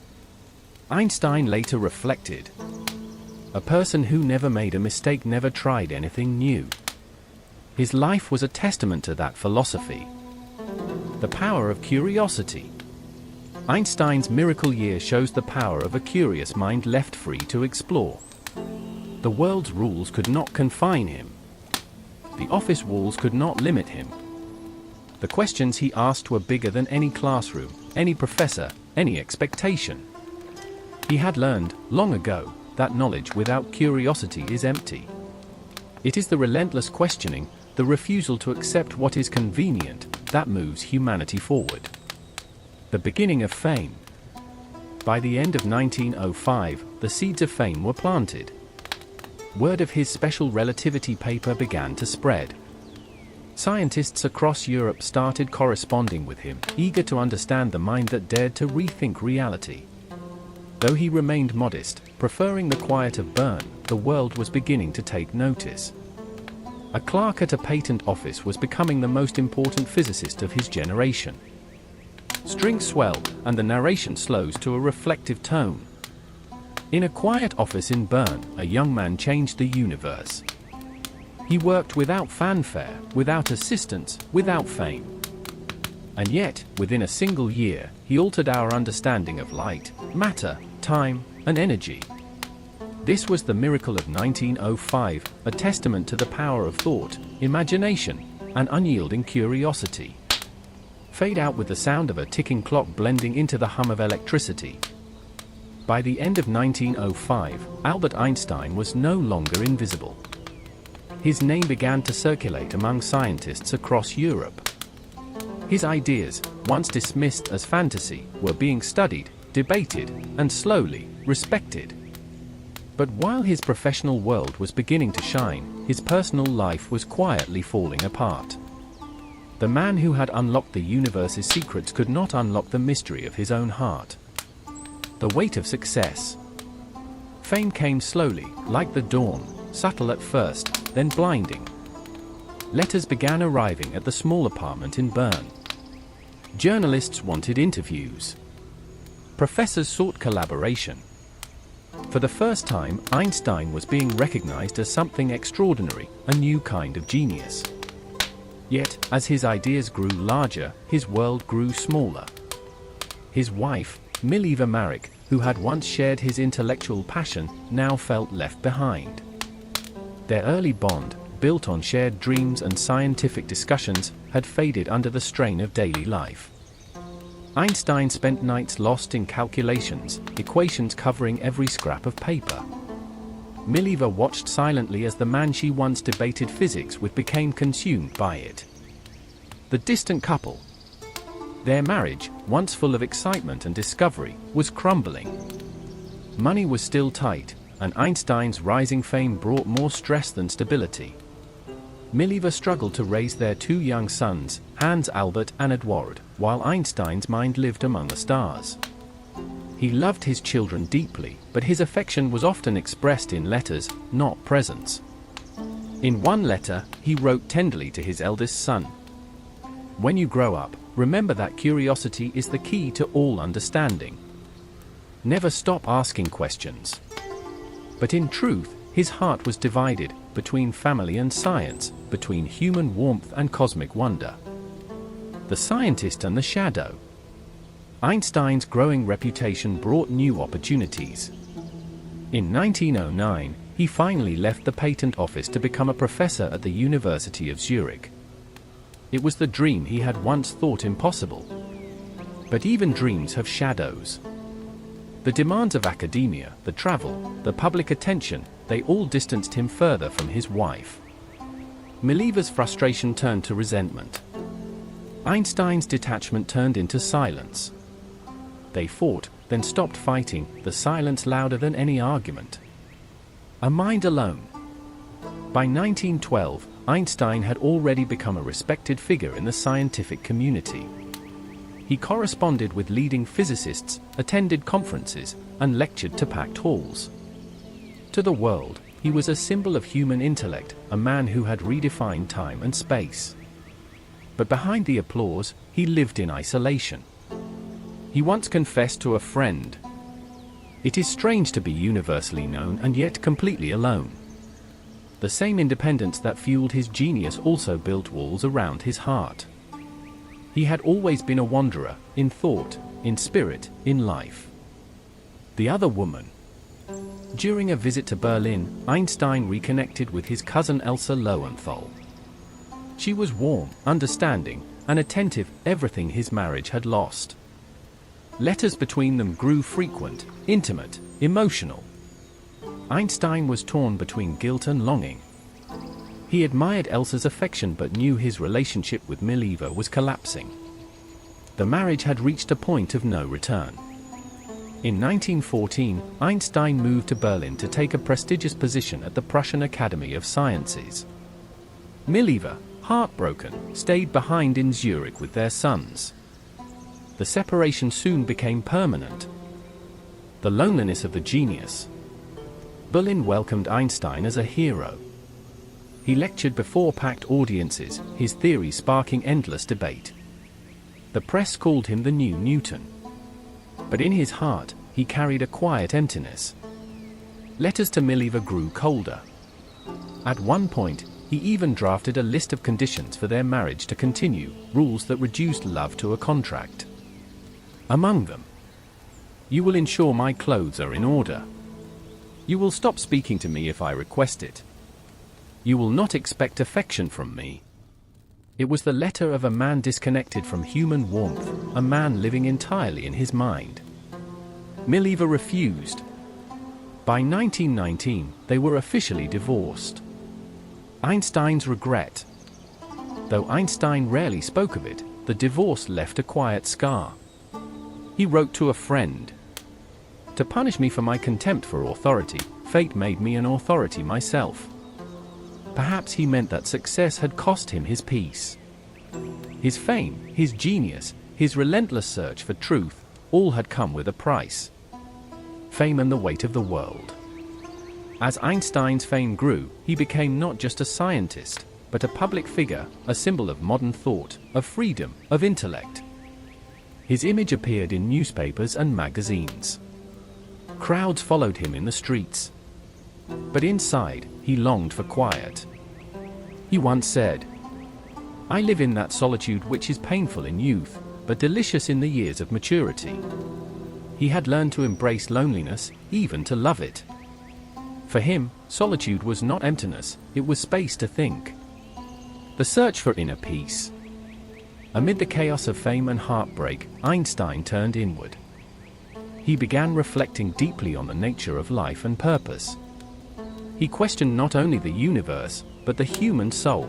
Einstein later reflected. A person who never made a mistake never tried anything new. His life was a testament to that philosophy. The power of curiosity. Einstein's miracle year shows the power of a curious mind left free to explore. The world's rules could not confine him. The office walls could not limit him. The questions he asked were bigger than any classroom, any professor, any expectation. He had learned, long ago, that knowledge without curiosity is empty. It is the relentless questioning, the refusal to accept what is convenient, that moves humanity forward. The beginning of fame. By the end of 1905, the seeds of fame were planted. Word of his special relativity paper began to spread. Scientists across Europe started corresponding with him, eager to understand the mind that dared to rethink reality. Though he remained modest, preferring the quiet of Bern, the world was beginning to take notice. A clerk at a patent office was becoming the most important physicist of his generation. Strings swell, and the narration slows to a reflective tone. In a quiet office in Bern, a young man changed the universe. He worked without fanfare, without assistance, without fame. And yet, within a single year, he altered our understanding of light, matter, time, and energy. This was the miracle of 1905, a testament to the power of thought, imagination, and unyielding curiosity. Fade out with the sound of a ticking clock blending into the hum of electricity. By the end of 1905, Albert Einstein was no longer invisible. His name began to circulate among scientists across Europe. His ideas, once dismissed as fantasy, were being studied, debated, and slowly respected. But while his professional world was beginning to shine, his personal life was quietly falling apart. The man who had unlocked the universe's secrets could not unlock the mystery of his own heart. The weight of success. Fame came slowly, like the dawn, subtle at first, then blinding. Letters began arriving at the small apartment in Bern. Journalists wanted interviews. Professors sought collaboration. For the first time, Einstein was being recognized as something extraordinary, a new kind of genius. Yet, as his ideas grew larger, his world grew smaller. His wife, Mileva Maric, who had once shared his intellectual passion, now felt left behind. Their early bond, built on shared dreams and scientific discussions, had faded under the strain of daily life. Einstein spent nights lost in calculations, equations covering every scrap of paper. Mileva watched silently as the man she once debated physics with became consumed by it. The distant couple, their marriage, once full of excitement and discovery, was crumbling. Money was still tight, and Einstein's rising fame brought more stress than stability. Mileva struggled to raise their two young sons, Hans Albert and Eduard, while Einstein's mind lived among the stars. He loved his children deeply, but his affection was often expressed in letters, not presents. In one letter, he wrote tenderly to his eldest son, "When you grow up, remember that curiosity is the key to all understanding. Never stop asking questions." But in truth, his heart was divided between family and science, between human warmth and cosmic wonder. The scientist and the shadow. Einstein's growing reputation brought new opportunities. In 1909, he finally left the patent office to become a professor at the University of Zurich. It was the dream he had once thought impossible. But even dreams have shadows. The demands of academia, the travel, the public attention, they all distanced him further from his wife. Mileva's frustration turned to resentment. Einstein's detachment turned into silence. They fought, then stopped fighting, the silence louder than any argument. A mind alone. By 1912, Einstein had already become a respected figure in the scientific community. He corresponded with leading physicists, attended conferences, and lectured to packed halls. To the world, he was a symbol of human intellect, a man who had redefined time and space. But behind the applause, he lived in isolation. He once confessed to a friend, "It is strange to be universally known and yet completely alone." The same independence that fueled his genius also built walls around his heart. He had always been a wanderer, in thought, in spirit, in life. The other woman. During a visit to Berlin, Einstein reconnected with his cousin Elsa Lowenthal. She was warm, understanding, and attentive, everything his marriage had lost. Letters between them grew frequent, intimate, emotional. Einstein was torn between guilt and longing. He admired Elsa's affection but knew his relationship with Mileva was collapsing. The marriage had reached a point of no return. In 1914, Einstein moved to Berlin to take a prestigious position at the Prussian Academy of Sciences. Mileva, heartbroken, stayed behind in Zurich with their sons. The separation soon became permanent. The loneliness of the genius. Berlin welcomed Einstein as a hero. He lectured before packed audiences, his theory sparking endless debate. The press called him the new Newton. But in his heart, he carried a quiet emptiness. Letters to Mileva grew colder. At one point, he even drafted a list of conditions for their marriage to continue, rules that reduced love to a contract. Among them, "You will ensure my clothes are in order. You will stop speaking to me if I request it. You will not expect affection from me." It was the letter of a man disconnected from human warmth, a man living entirely in his mind. Mileva refused. By 1919, they were officially divorced. Einstein's regret. Though Einstein rarely spoke of it, the divorce left a quiet scar. He wrote to a friend, "To punish me for my contempt for authority, fate made me an authority myself." Perhaps he meant that success had cost him his peace. His fame, his genius, his relentless search for truth, all had come with a price. Fame and the weight of the world. As Einstein's fame grew, he became not just a scientist, but a public figure, a symbol of modern thought, of freedom, of intellect. His image appeared in newspapers and magazines. Crowds followed him in the streets. But inside, he longed for quiet. He once said, "I live in that solitude which is painful in youth, but delicious in the years of maturity." He had learned to embrace loneliness, even to love it. For him, solitude was not emptiness, it was space to think. The search for inner peace. Amid the chaos of fame and heartbreak, Einstein turned inward. He began reflecting deeply on the nature of life and purpose. He questioned not only the universe, but the human soul.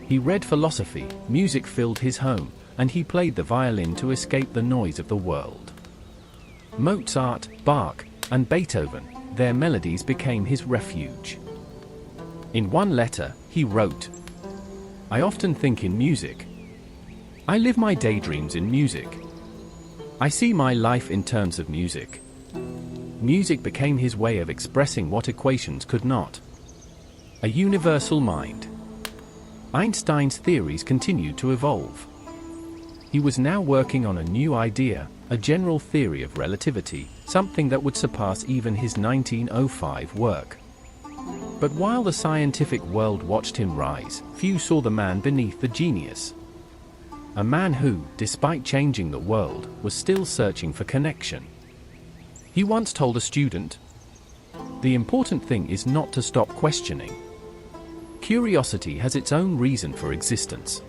He read philosophy, music filled his home, and he played the violin to escape the noise of the world. Mozart, Bach, and Beethoven, their melodies became his refuge. In one letter, he wrote, "I often think in music. I live my daydreams in music. I see my life in terms of music." Music became his way of expressing what equations could not. A universal mind. Einstein's theories continued to evolve. He was now working on a new idea, a general theory of relativity, something that would surpass even his 1905 work. But while the scientific world watched him rise, few saw the man beneath the genius. A man who, despite changing the world, was still searching for connection. He once told a student, "The important thing is not to stop questioning. Curiosity has its own reason for existence."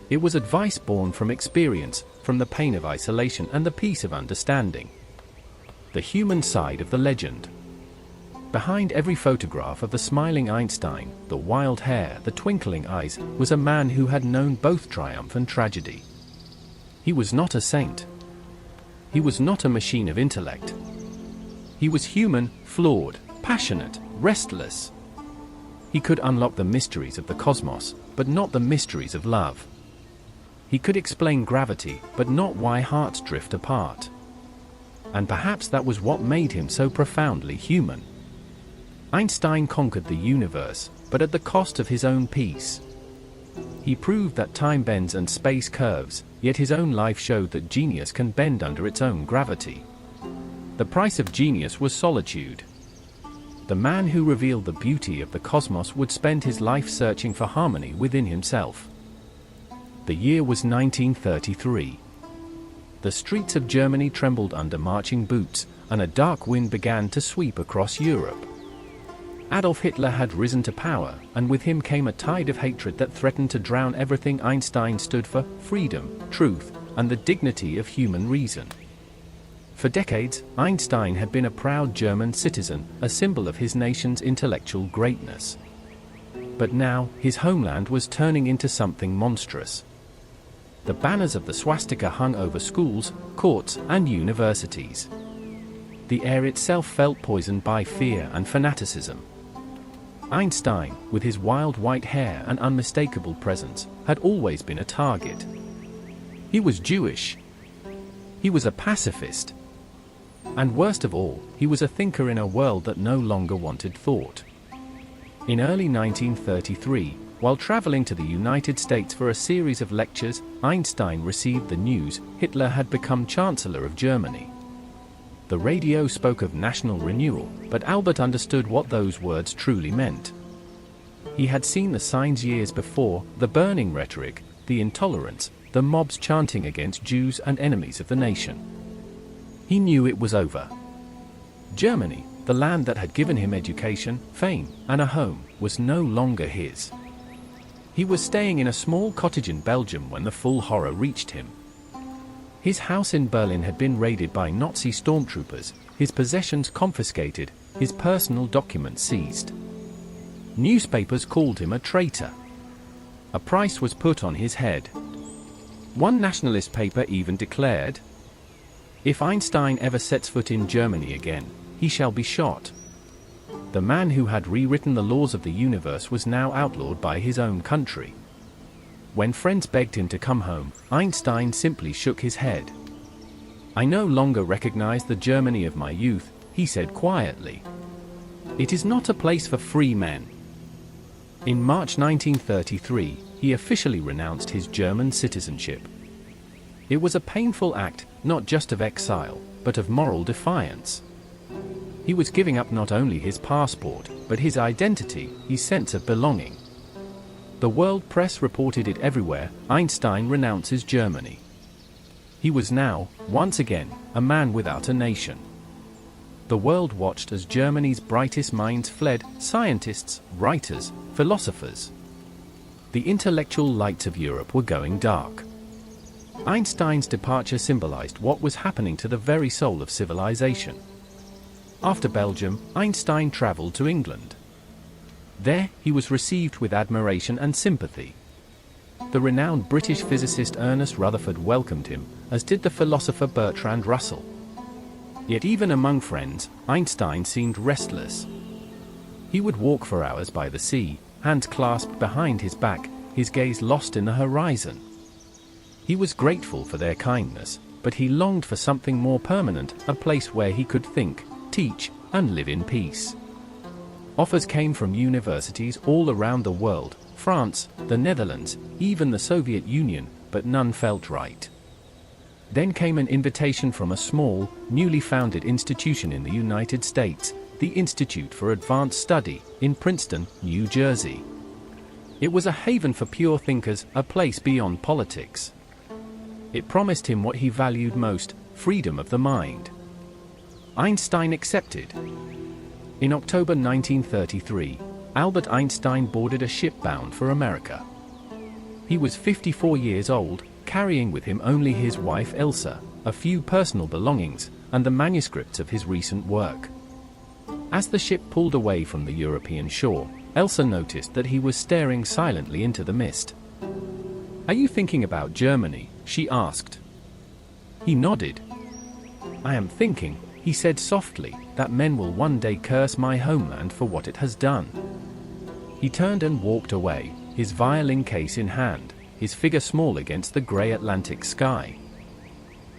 It was advice born from experience, from the pain of isolation and the peace of understanding. The human side of the legend. Behind every photograph of the smiling Einstein, the wild hair, the twinkling eyes, was a man who had known both triumph and tragedy. He was not a saint. He was not a machine of intellect. He was human, flawed, passionate, restless. He could unlock the mysteries of the cosmos, but not the mysteries of love. He could explain gravity, but not why hearts drift apart. And perhaps that was what made him so profoundly human. Einstein conquered the universe, but at the cost of his own peace. He proved that time bends and space curves, yet his own life showed that genius can bend under its own gravity. The price of genius was solitude. The man who revealed the beauty of the cosmos would spend his life searching for harmony within himself. The year was 1933. The streets of Germany trembled under marching boots, and a dark wind began to sweep across Europe. Adolf Hitler had risen to power, and with him came a tide of hatred that threatened to drown everything Einstein stood for: freedom, truth, and the dignity of human reason. For decades, Einstein had been a proud German citizen, a symbol of his nation's intellectual greatness. But now, his homeland was turning into something monstrous. The banners of the swastika hung over schools, courts, and universities. The air itself felt poisoned by fear and fanaticism. Einstein, with his wild white hair and unmistakable presence, had always been a target. He was Jewish. He was a pacifist. And worst of all, he was a thinker in a world that no longer wanted thought. In early 1933, while traveling to the United States for a series of lectures, Einstein received the news Hitler had become Chancellor of Germany. The radio spoke of national renewal, but Albert understood what those words truly meant. He had seen the signs years before: the burning rhetoric, the intolerance, the mobs chanting against Jews and enemies of the nation. He knew it was over. Germany, the land that had given him education, fame, and a home, was no longer his. He was staying in a small cottage in Belgium when the full horror reached him. His house in Berlin had been raided by Nazi stormtroopers, his possessions confiscated, his personal documents seized. Newspapers called him a traitor. A price was put on his head. One nationalist paper even declared, "If Einstein ever sets foot in Germany again, he shall be shot." The man who had rewritten the laws of the universe was now outlawed by his own country. When friends begged him to come home, Einstein simply shook his head. "I no longer recognize the Germany of my youth," he said quietly. "It is not a place for free men." In March 1933, he officially renounced his German citizenship. It was a painful act, not just of exile, but of moral defiance. He was giving up not only his passport, but his identity, his sense of belonging. The world press reported it everywhere. Einstein renounces Germany. He was now, once again, a man without a nation. The world watched as Germany's brightest minds fled, scientists, writers, philosophers. The intellectual lights of Europe were going dark. Einstein's departure symbolized what was happening to the very soul of civilization. After Belgium, Einstein traveled to England. There, he was received with admiration and sympathy. The renowned British physicist Ernest Rutherford welcomed him, as did the philosopher Bertrand Russell. Yet even among friends, Einstein seemed restless. He would walk for hours by the sea, hands clasped behind his back, his gaze lost in the horizon. He was grateful for their kindness, but he longed for something more permanent, a place where he could think, teach, and live in peace. Offers came from universities all around the world, France, the Netherlands, even the Soviet Union, but none felt right. Then came an invitation from a small, newly founded institution in the United States, the Institute for Advanced Study, in Princeton, New Jersey. It was a haven for pure thinkers, a place beyond politics. It promised him what he valued most, freedom of the mind. Einstein accepted. In October 1933, Albert Einstein boarded a ship bound for America. He was 54 years old, carrying with him only his wife Elsa, a few personal belongings, and the manuscripts of his recent work. As the ship pulled away from the European shore, Elsa noticed that he was staring silently into the mist. "Are you thinking about Germany?" she asked. He nodded. "I am thinking," he said softly, "that men will one day curse my homeland for what it has done." He turned and walked away, his violin case in hand, his figure small against the grey Atlantic sky.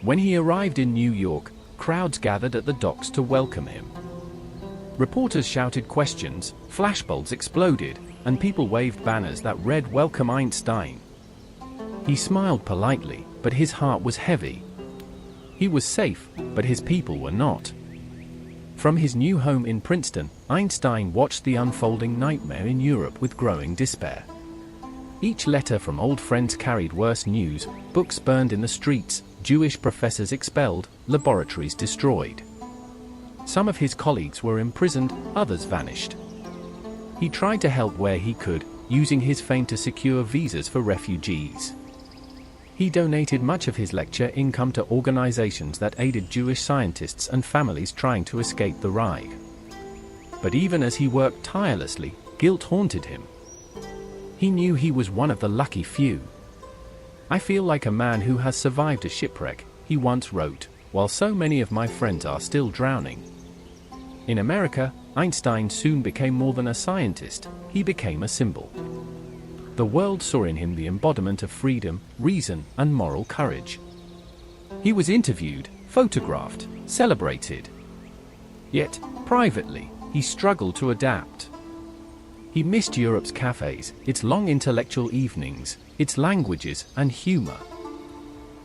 When he arrived in New York, crowds gathered at the docks to welcome him. Reporters shouted questions, flashbulbs exploded, and people waved banners that read "Welcome Einstein." He smiled politely, but his heart was heavy. He was safe, but his people were not. From his new home in Princeton, Einstein watched the unfolding nightmare in Europe with growing despair. Each letter from old friends carried worse news: books burned in the streets, Jewish professors expelled, laboratories destroyed. Some of his colleagues were imprisoned, others vanished. He tried to help where he could, using his fame to secure visas for refugees. He donated much of his lecture income to organizations that aided Jewish scientists and families trying to escape the Reich. But even as he worked tirelessly, guilt haunted him. He knew he was one of the lucky few. "I feel like a man who has survived a shipwreck," he once wrote, "while so many of my friends are still drowning." In America, Einstein soon became more than a scientist, he became a symbol. The world saw in him the embodiment of freedom, reason, and moral courage. He was interviewed, photographed, celebrated. Yet, privately, he struggled to adapt. He missed Europe's cafes, its long intellectual evenings, its languages and humor.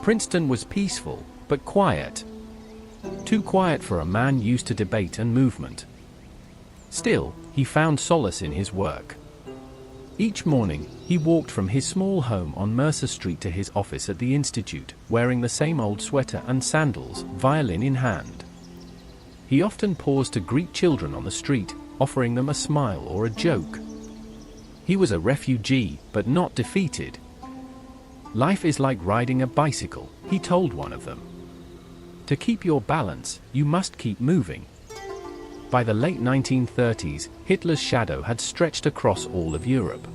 Princeton was peaceful, but quiet. Too quiet for a man used to debate and movement. Still, he found solace in his work. Each morning, he walked from his small home on Mercer Street to his office at the Institute, wearing the same old sweater and sandals, violin in hand. He often paused to greet children on the street, offering them a smile or a joke. He was a refugee, but not defeated. "Life is like riding a bicycle," he told one of them. "To keep your balance, you must keep moving." By the late 1930s, Hitler's shadow had stretched across all of Europe.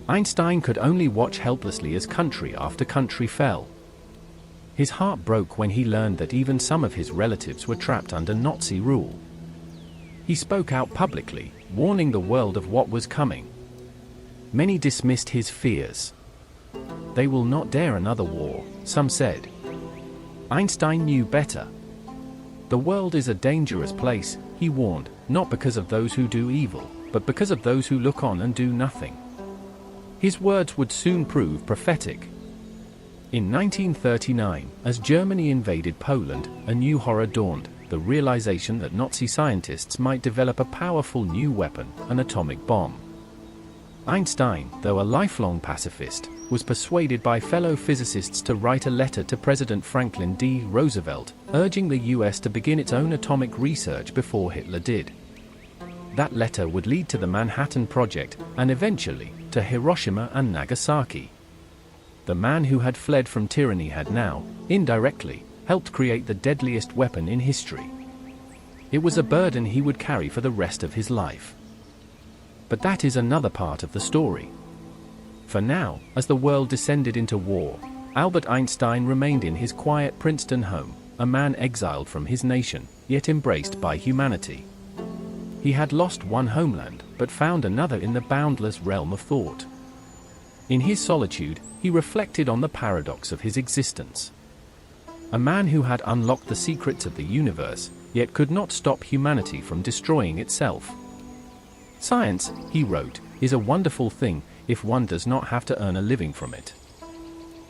Einstein could only watch helplessly as country after country fell. His heart broke when he learned that even some of his relatives were trapped under Nazi rule. He spoke out publicly, warning the world of what was coming. Many dismissed his fears. "They will not dare another war," some said. Einstein knew better. "The world is a dangerous place," he warned, "not because of those who do evil, but because of those who look on and do nothing." His words would soon prove prophetic. In 1939, as Germany invaded Poland, a new horror dawned, the realization that Nazi scientists might develop a powerful new weapon, an atomic bomb. Einstein, though a lifelong pacifist, was persuaded by fellow physicists to write a letter to President Franklin D. Roosevelt, urging the US to begin its own atomic research before Hitler did. That letter would lead to the Manhattan Project, and eventually, to Hiroshima and Nagasaki. The man who had fled from tyranny had now, indirectly, helped create the deadliest weapon in history. It was a burden he would carry for the rest of his life. But that is another part of the story. For now, as the world descended into war, Albert Einstein remained in his quiet Princeton home, a man exiled from his nation, yet embraced by humanity. He had lost one homeland, but found another in the boundless realm of thought. In his solitude, he reflected on the paradox of his existence. A man who had unlocked the secrets of the universe, yet could not stop humanity from destroying itself. Science, he wrote, is a wonderful thing if one does not have to earn a living from it.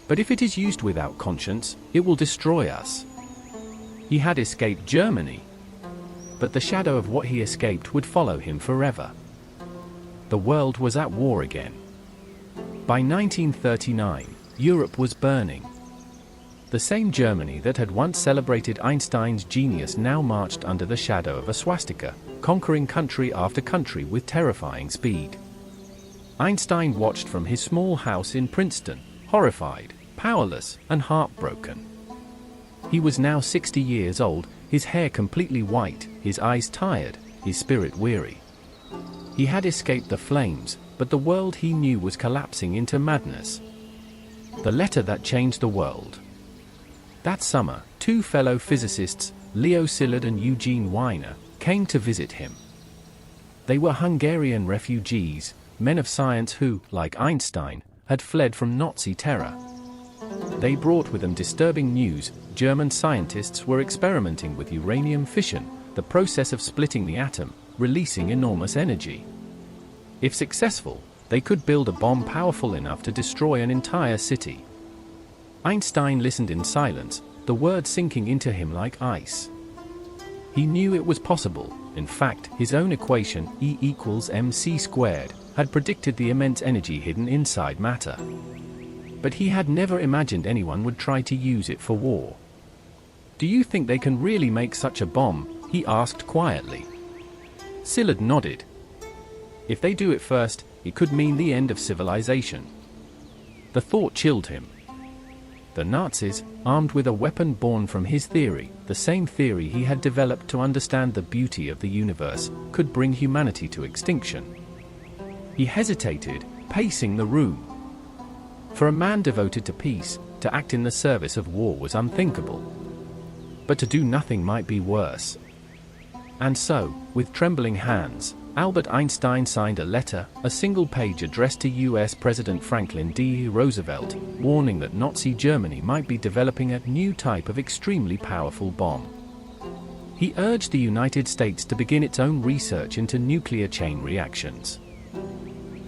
But if it is used without conscience, it will destroy us. He had escaped Germany, but the shadow of what he escaped would follow him forever. The world was at war again. By 1939, Europe was burning. The same Germany that had once celebrated Einstein's genius now marched under the shadow of a swastika, conquering country after country with terrifying speed. Einstein watched from his small house in Princeton, horrified, powerless, and heartbroken. He was now 60 years old, his hair completely white, his eyes tired, his spirit weary. He had escaped the flames, but the world he knew was collapsing into madness. The letter that changed the world. That summer, two fellow physicists, Leo Szilard and Eugene Wiener, came to visit him. They were Hungarian refugees, men of science who, like Einstein, had fled from Nazi terror. They brought with them disturbing news: German scientists were experimenting with uranium fission, the process of splitting the atom, releasing enormous energy. If successful, they could build a bomb powerful enough to destroy an entire city. Einstein listened in silence, the words sinking into him like ice. He knew it was possible. In fact, his own equation, E equals mc squared, had predicted the immense energy hidden inside matter. But he had never imagined anyone would try to use it for war. "Do you think they can really make such a bomb?" he asked quietly. Szilard nodded. "If they do it first, it could mean the end of civilization." The thought chilled him. The Nazis, armed with a weapon born from his theory, the same theory he had developed to understand the beauty of the universe, could bring humanity to extinction. He hesitated, pacing the room. For a man devoted to peace, to act in the service of war was unthinkable. But to do nothing might be worse. And so, with trembling hands, Albert Einstein signed a letter, a single page addressed to US President Franklin D. Roosevelt, warning that Nazi Germany might be developing a new type of extremely powerful bomb. He urged the United States to begin its own research into nuclear chain reactions.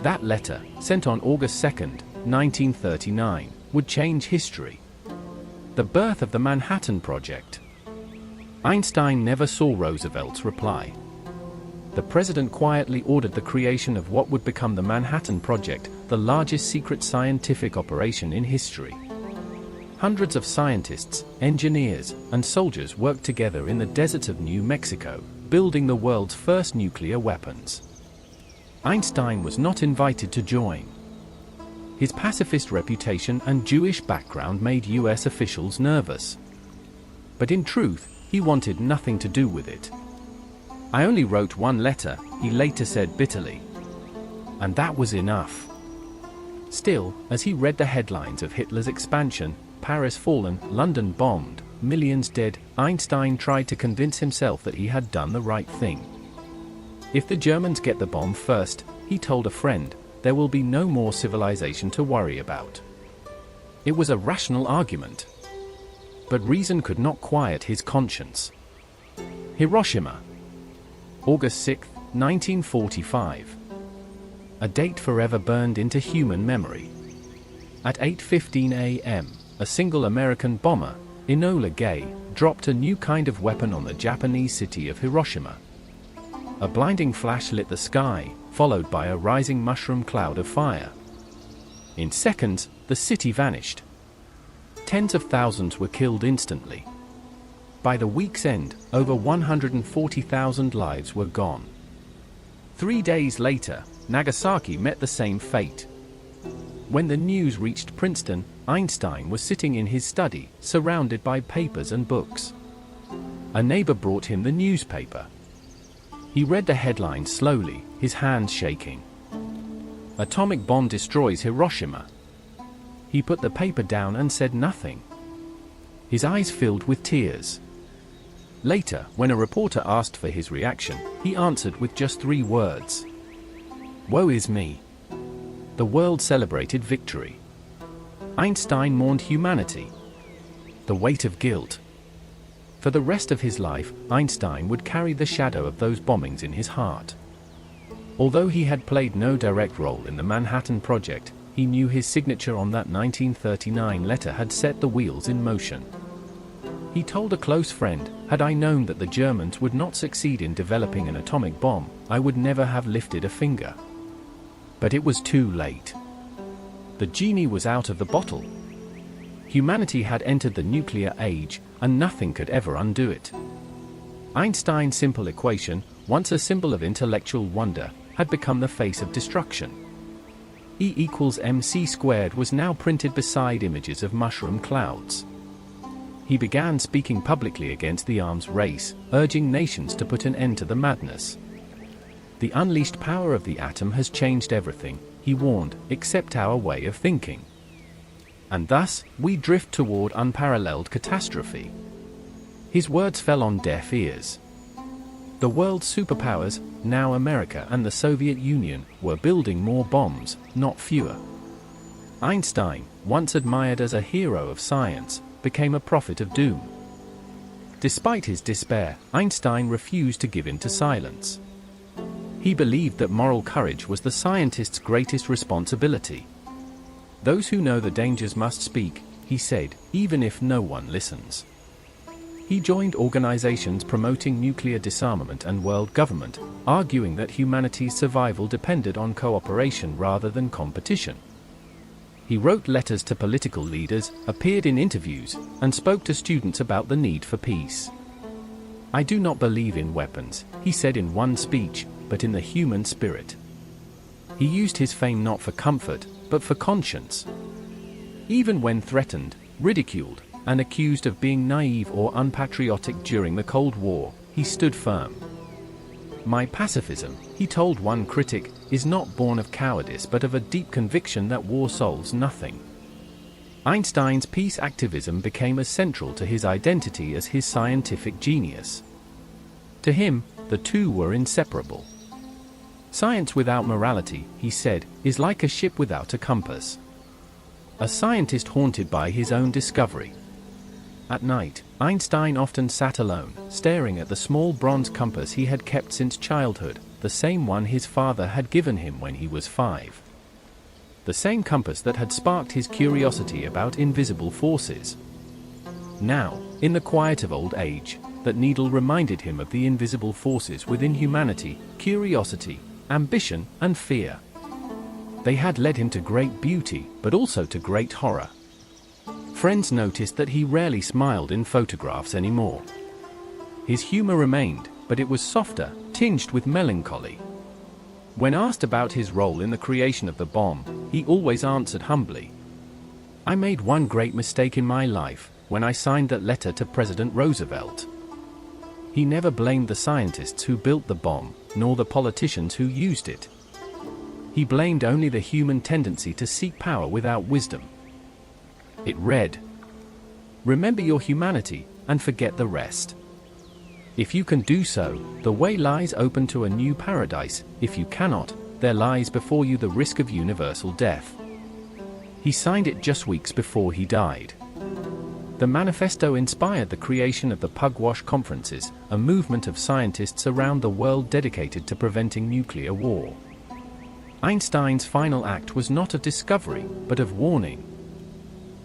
That letter, sent on August 2, 1939, would change history. The birth of the Manhattan Project. Einstein never saw Roosevelt's reply. The president quietly ordered the creation of what would become the Manhattan Project, the largest secret scientific operation in history. Hundreds of scientists, engineers, and soldiers worked together in the deserts of New Mexico, building the world's first nuclear weapons. Einstein was not invited to join. His pacifist reputation and Jewish background made US officials nervous. But in truth, he wanted nothing to do with it. "I only wrote one letter," he later said bitterly. And that was enough. Still, as he read the headlines of Hitler's expansion, Paris fallen, London bombed, millions dead, Einstein tried to convince himself that he had done the right thing. If the Germans get the bomb first, he told a friend, there will be no more civilization to worry about. It was a rational argument. But reason could not quiet his conscience. Hiroshima. August 6, 1945. A date forever burned into human memory. At 8:15 a.m., a single American bomber, Enola Gay, dropped a new kind of weapon on the Japanese city of Hiroshima. A blinding flash lit the sky, followed by a rising mushroom cloud of fire. In seconds, the city vanished. Tens of thousands were killed instantly. By the week's end, over 140,000 lives were gone. 3 days later, Nagasaki met the same fate. When the news reached Princeton, Einstein was sitting in his study, surrounded by papers and books. A neighbor brought him the newspaper. He read the headlines slowly, his hands shaking. "Atomic bomb destroys Hiroshima." He put the paper down and said nothing. His eyes filled with tears. Later, when a reporter asked for his reaction, he answered with just 3 words. "Woe is me." The world celebrated victory. Einstein mourned humanity. The weight of guilt. For the rest of his life, Einstein would carry the shadow of those bombings in his heart. Although he had played no direct role in the Manhattan Project, he knew his signature on that 1939 letter had set the wheels in motion. He told a close friend, "Had I known that the Germans would not succeed in developing an atomic bomb, I would never have lifted a finger." But it was too late. The genie was out of the bottle. Humanity had entered the nuclear age, and nothing could ever undo it. Einstein's simple equation, once a symbol of intellectual wonder, had become the face of destruction. E equals mc squared was now printed beside images of mushroom clouds. He began speaking publicly against the arms race, urging nations to put an end to the madness. "The unleashed power of the atom has changed everything," he warned, "except our way of thinking. And thus, we drift toward unparalleled catastrophe." His words fell on deaf ears. The world's superpowers, now America and the Soviet Union, were building more bombs, not fewer. Einstein, once admired as a hero of science, became a prophet of doom. Despite his despair, Einstein refused to give in to silence. He believed that moral courage was the scientist's greatest responsibility. "Those who know the dangers must speak," he said, "even if no one listens." He joined organizations promoting nuclear disarmament and world government, arguing that humanity's survival depended on cooperation rather than competition. He wrote letters to political leaders, appeared in interviews, and spoke to students about the need for peace. "I do not believe in weapons," he said in one speech, "but in the human spirit." He used his fame not for comfort, but for conscience. Even when threatened, ridiculed, and accused of being naive or unpatriotic during the Cold War, he stood firm. "My pacifism," he told one critic, "is not born of cowardice but of a deep conviction that war solves nothing." Einstein's peace activism became as central to his identity as his scientific genius. To him, the two were inseparable. "Science without morality," he said, "is like a ship without a compass." A scientist haunted by his own discovery. At night, Einstein often sat alone, staring at the small bronze compass he had kept since childhood, the same one his father had given him when he was 5. The same compass that had sparked his curiosity about invisible forces. Now, in the quiet of old age, that needle reminded him of the invisible forces within humanity: curiosity, ambition, and fear. They had led him to great beauty, but also to great horror. Friends noticed that he rarely smiled in photographs anymore. His humor remained, but it was softer, tinged with melancholy. When asked about his role in the creation of the bomb, he always answered humbly, "I made one great mistake in my life, when I signed that letter to President Roosevelt." He never blamed the scientists who built the bomb, nor the politicians who used it. He blamed only the human tendency to seek power without wisdom. It read, "Remember your humanity, and forget the rest. If you can do so, the way lies open to a new paradise. If you cannot, there lies before you the risk of universal death." He signed it just weeks before he died. The manifesto inspired the creation of the Pugwash Conferences, a movement of scientists around the world dedicated to preventing nuclear war. Einstein's final act was not of discovery, but of warning.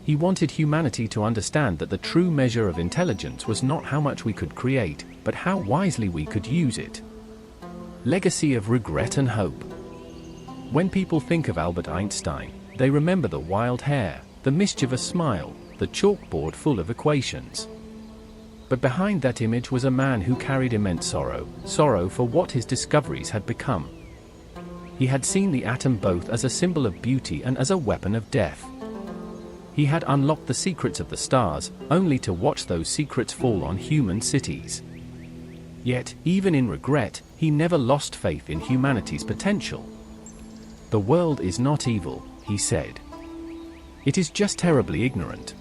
He wanted humanity to understand that the true measure of intelligence was not how much we could create, but how wisely we could use it. Legacy of regret and hope. When people think of Albert Einstein, they remember the wild hair, the mischievous smile, the chalkboard full of equations. But behind that image was a man who carried immense sorrow for what his discoveries had become. He had seen the atom both as a symbol of beauty and as a weapon of death. He had unlocked the secrets of the stars, only to watch those secrets fall on human cities. Yet, even in regret, he never lost faith in humanity's potential. "The world is not evil," he said. "It is just terribly ignorant."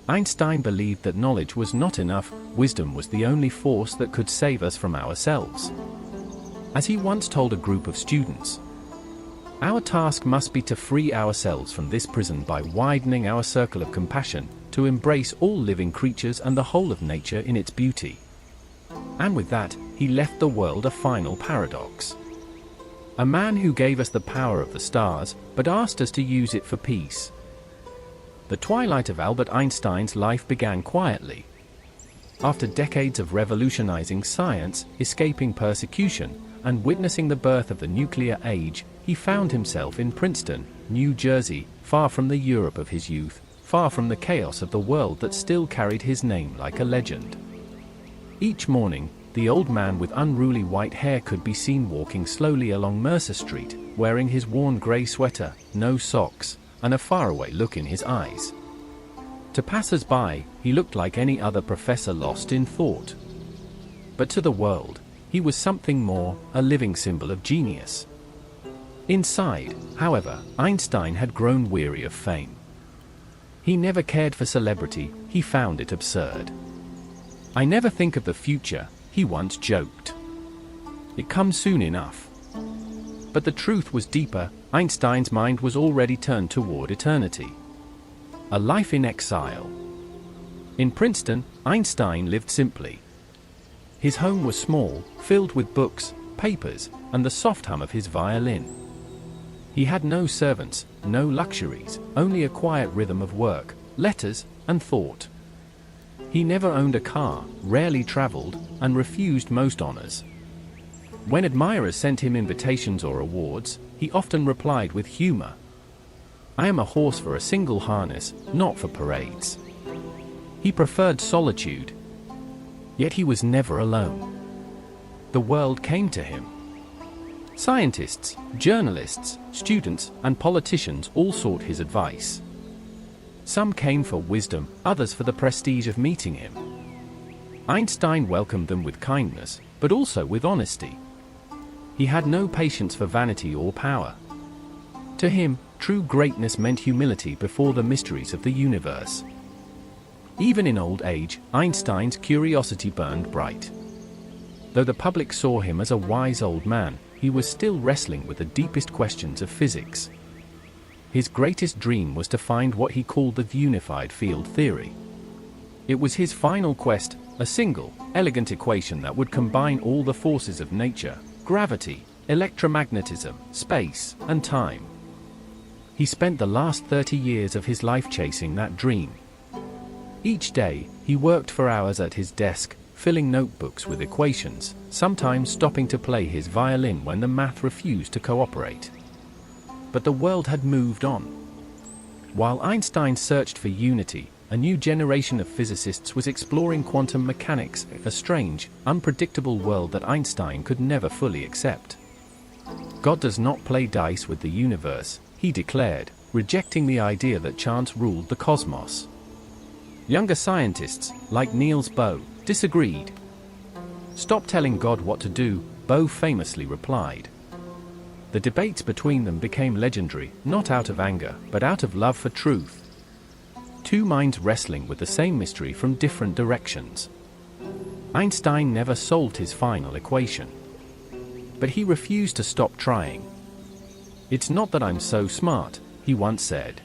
Einstein believed that knowledge was not enough, wisdom was the only force that could save us from ourselves. As he once told a group of students, "Our task must be to free ourselves from this prison by widening our circle of compassion, to embrace all living creatures and the whole of nature in its beauty." And with that, he left the world a final paradox. A man who gave us the power of the stars, but asked us to use it for peace. The twilight of Albert Einstein's life began quietly. After decades of revolutionizing science, escaping persecution, and witnessing the birth of the nuclear age, he found himself in Princeton, New Jersey, far from the Europe of his youth, far from the chaos of the world that still carried his name like a legend. Each morning, the old man with unruly white hair could be seen walking slowly along Mercer Street, wearing his worn gray sweater, no socks, and a faraway look in his eyes. To passers-by, he looked like any other professor lost in thought. But to the world, he was something more, a living symbol of genius. Inside, however, Einstein had grown weary of fame. He never cared for celebrity, he found it absurd. "I never think of the future," he once joked. "It comes soon enough." But the truth was deeper. Einstein's mind was already turned toward eternity. A life in exile. In Princeton, Einstein lived simply. His home was small, filled with books, papers, and the soft hum of his violin. He had no servants, no luxuries, only a quiet rhythm of work, letters, and thought. He never owned a car, rarely traveled, and refused most honors. When admirers sent him invitations or awards, he often replied with humor, "I am a horse for a single harness, not for parades." He preferred solitude. Yet he was never alone. The world came to him. Scientists, journalists, students, and politicians all sought his advice. Some came for wisdom, others for the prestige of meeting him. Einstein welcomed them with kindness, but also with honesty. He had no patience for vanity or power. To him, true greatness meant humility before the mysteries of the universe. Even in old age, Einstein's curiosity burned bright. Though the public saw him as a wise old man, he was still wrestling with the deepest questions of physics. His greatest dream was to find what he called the unified field theory. It was his final quest, a single, elegant equation that would combine all the forces of nature, gravity, electromagnetism, space, and time. He spent the last 30 years of his life chasing that dream. Each day, he worked for hours at his desk, filling notebooks with equations, sometimes stopping to play his violin when the math refused to cooperate. But the world had moved on. While Einstein searched for unity, a new generation of physicists was exploring quantum mechanics, a strange, unpredictable world that Einstein could never fully accept. "God does not play dice with the universe," he declared, rejecting the idea that chance ruled the cosmos. Younger scientists, like Niels Bohr, disagreed. "Stop telling God what to do," Bohr famously replied. The debates between them became legendary, not out of anger, but out of love for truth. Two minds wrestling with the same mystery from different directions. Einstein never solved his final equation. But he refused to stop trying. "It's not that I'm so smart," he once said.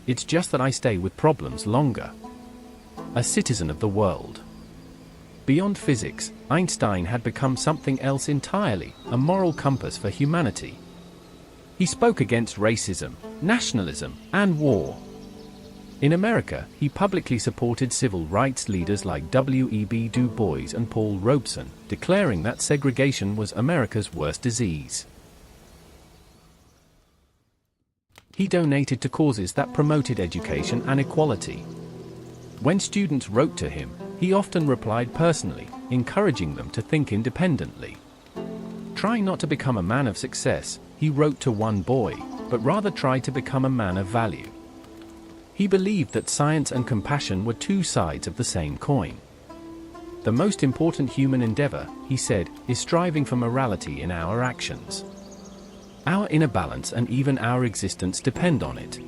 "It's just that I stay with problems longer." A citizen of the world. Beyond physics, Einstein had become something else entirely, a moral compass for humanity. He spoke against racism, nationalism, and war. In America, he publicly supported civil rights leaders like W.E.B. Du Bois and Paul Robeson, declaring that segregation was America's worst disease. He donated to causes that promoted education and equality. When students wrote to him, he often replied personally, encouraging them to think independently. Trying not to become a man of success, he wrote to one boy, but rather tried to become a man of value. He believed that science and compassion were two sides of the same coin. The most important human endeavor, he said, is striving for morality in our actions. Our inner balance and even our existence depend on it.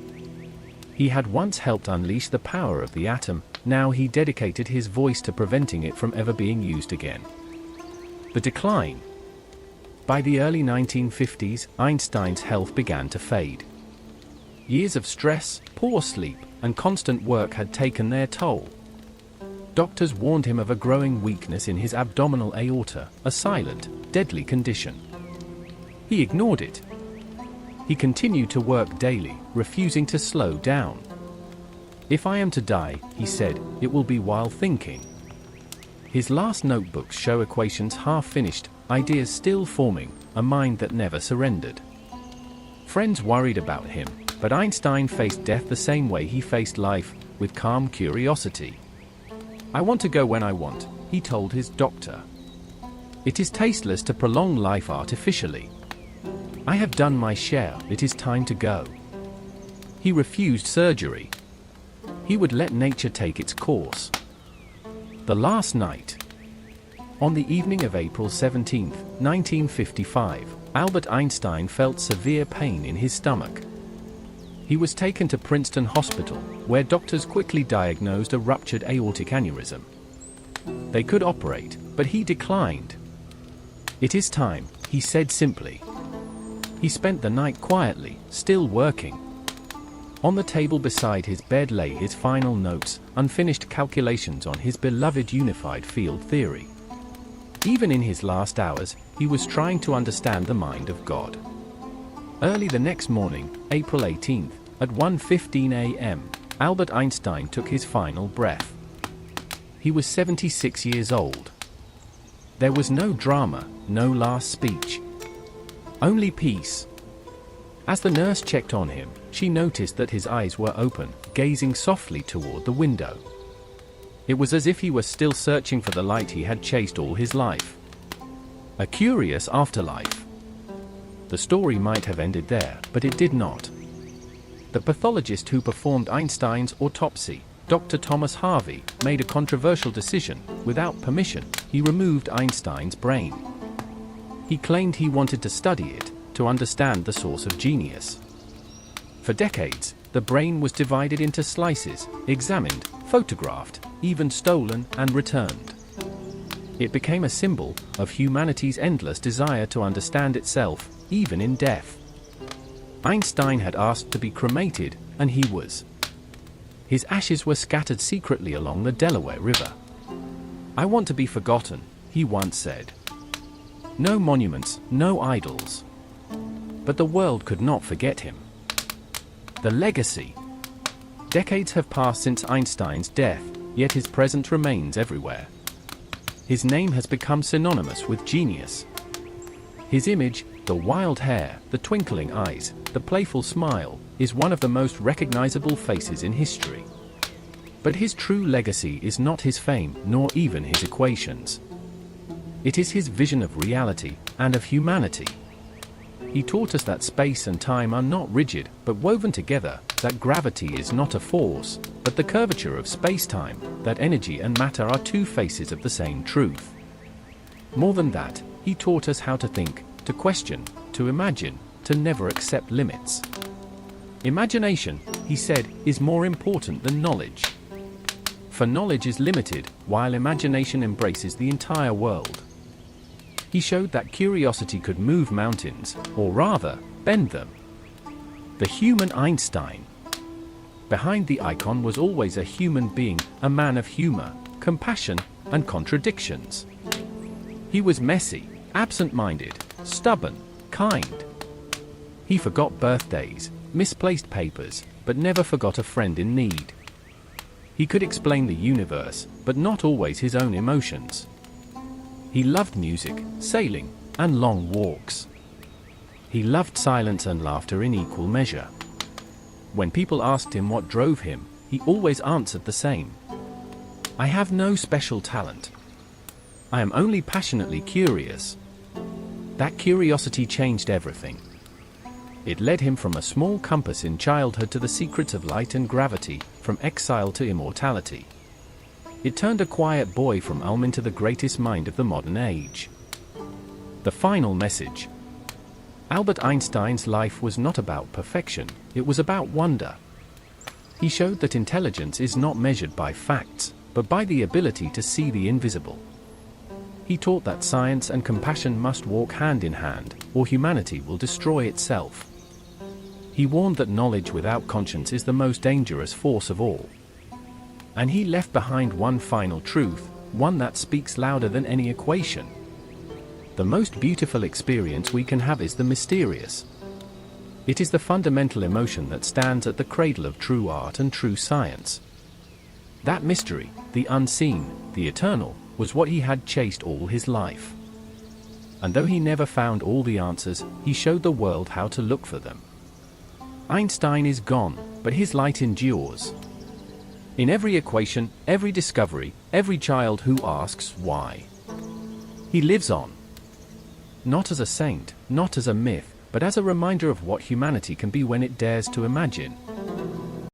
He had once helped unleash the power of the atom, now he dedicated his voice to preventing it from ever being used again. The decline. By the early 1950s, Einstein's health began to fade. Years of stress, poor sleep, and constant work had taken their toll. Doctors warned him of a growing weakness in his abdominal aorta, a silent, deadly condition. He ignored it. He continued to work daily, refusing to slow down. "If I am to die," he said, "it will be while thinking." His last notebooks show equations half finished, ideas still forming, a mind that never surrendered. Friends worried about him, but Einstein faced death the same way he faced life, with calm curiosity. "I want to go when I want," he told his doctor. "It is tasteless to prolong life artificially. I have done my share, it is time to go." He refused surgery. He would let nature take its course. The last night. On the evening of April 17, 1955, Albert Einstein felt severe pain in his stomach. He was taken to Princeton Hospital, where doctors quickly diagnosed a ruptured aortic aneurysm. They could operate, but he declined. "It is time," he said simply. He spent the night quietly, still working. On the table beside his bed lay his final notes, unfinished calculations on his beloved unified field theory. Even in his last hours, he was trying to understand the mind of God. Early the next morning, April 18, at 1:15 a.m., Albert Einstein took his final breath. He was 76 years old. There was no drama, no last speech. Only peace. As the nurse checked on him, she noticed that his eyes were open, gazing softly toward the window. It was as if he was still searching for the light he had chased all his life. A curious afterlife. The story might have ended there, but it did not. The pathologist who performed Einstein's autopsy, Dr. Thomas Harvey, made a controversial decision. Without permission, he removed Einstein's brain. He claimed he wanted to study it, to understand the source of genius. For decades, the brain was divided into slices, examined, photographed, even stolen and returned. It became a symbol of humanity's endless desire to understand itself, even in death. Einstein had asked to be cremated, and he was. His ashes were scattered secretly along the Delaware River. "I want to be forgotten," he once said. No monuments, no idols. But the world could not forget him. The legacy. Decades have passed since Einstein's death, yet his presence remains everywhere. His name has become synonymous with genius. His image, the wild hair, the twinkling eyes, the playful smile, is one of the most recognizable faces in history. But his true legacy is not his fame, nor even his equations. It is his vision of reality, and of humanity. He taught us that space and time are not rigid, but woven together, that gravity is not a force, but the curvature of space-time, that energy and matter are two faces of the same truth. More than that, he taught us how to think, to question, to imagine, to never accept limits. Imagination, he said, is more important than knowledge. For knowledge is limited, while imagination embraces the entire world. He showed that curiosity could move mountains, or rather, bend them. The human Einstein. Behind the icon was always a human being, a man of humor, compassion, and contradictions. He was messy, absent-minded, stubborn, kind. He forgot birthdays, misplaced papers, but never forgot a friend in need. He could explain the universe, but not always his own emotions. He loved music, sailing, and long walks. He loved silence and laughter in equal measure. When people asked him what drove him, he always answered the same. I have no special talent. I am only passionately curious. That curiosity changed everything. It led him from a small compass in childhood to the secrets of light and gravity, from exile to immortality. It turned a quiet boy from Ulm into the greatest mind of the modern age. The final message. Albert Einstein's life was not about perfection, it was about wonder. He showed that intelligence is not measured by facts, but by the ability to see the invisible. He taught that science and compassion must walk hand in hand, or humanity will destroy itself. He warned that knowledge without conscience is the most dangerous force of all. And he left behind one final truth, one that speaks louder than any equation. The most beautiful experience we can have is the mysterious. It is the fundamental emotion that stands at the cradle of true art and true science. That mystery, the unseen, the eternal, was what he had chased all his life. And though he never found all the answers, he showed the world how to look for them. Einstein is gone, but his light endures. In every equation, every discovery, every child who asks why, he lives on. Not as a saint, not as a myth, but as a reminder of what humanity can be when it dares to imagine.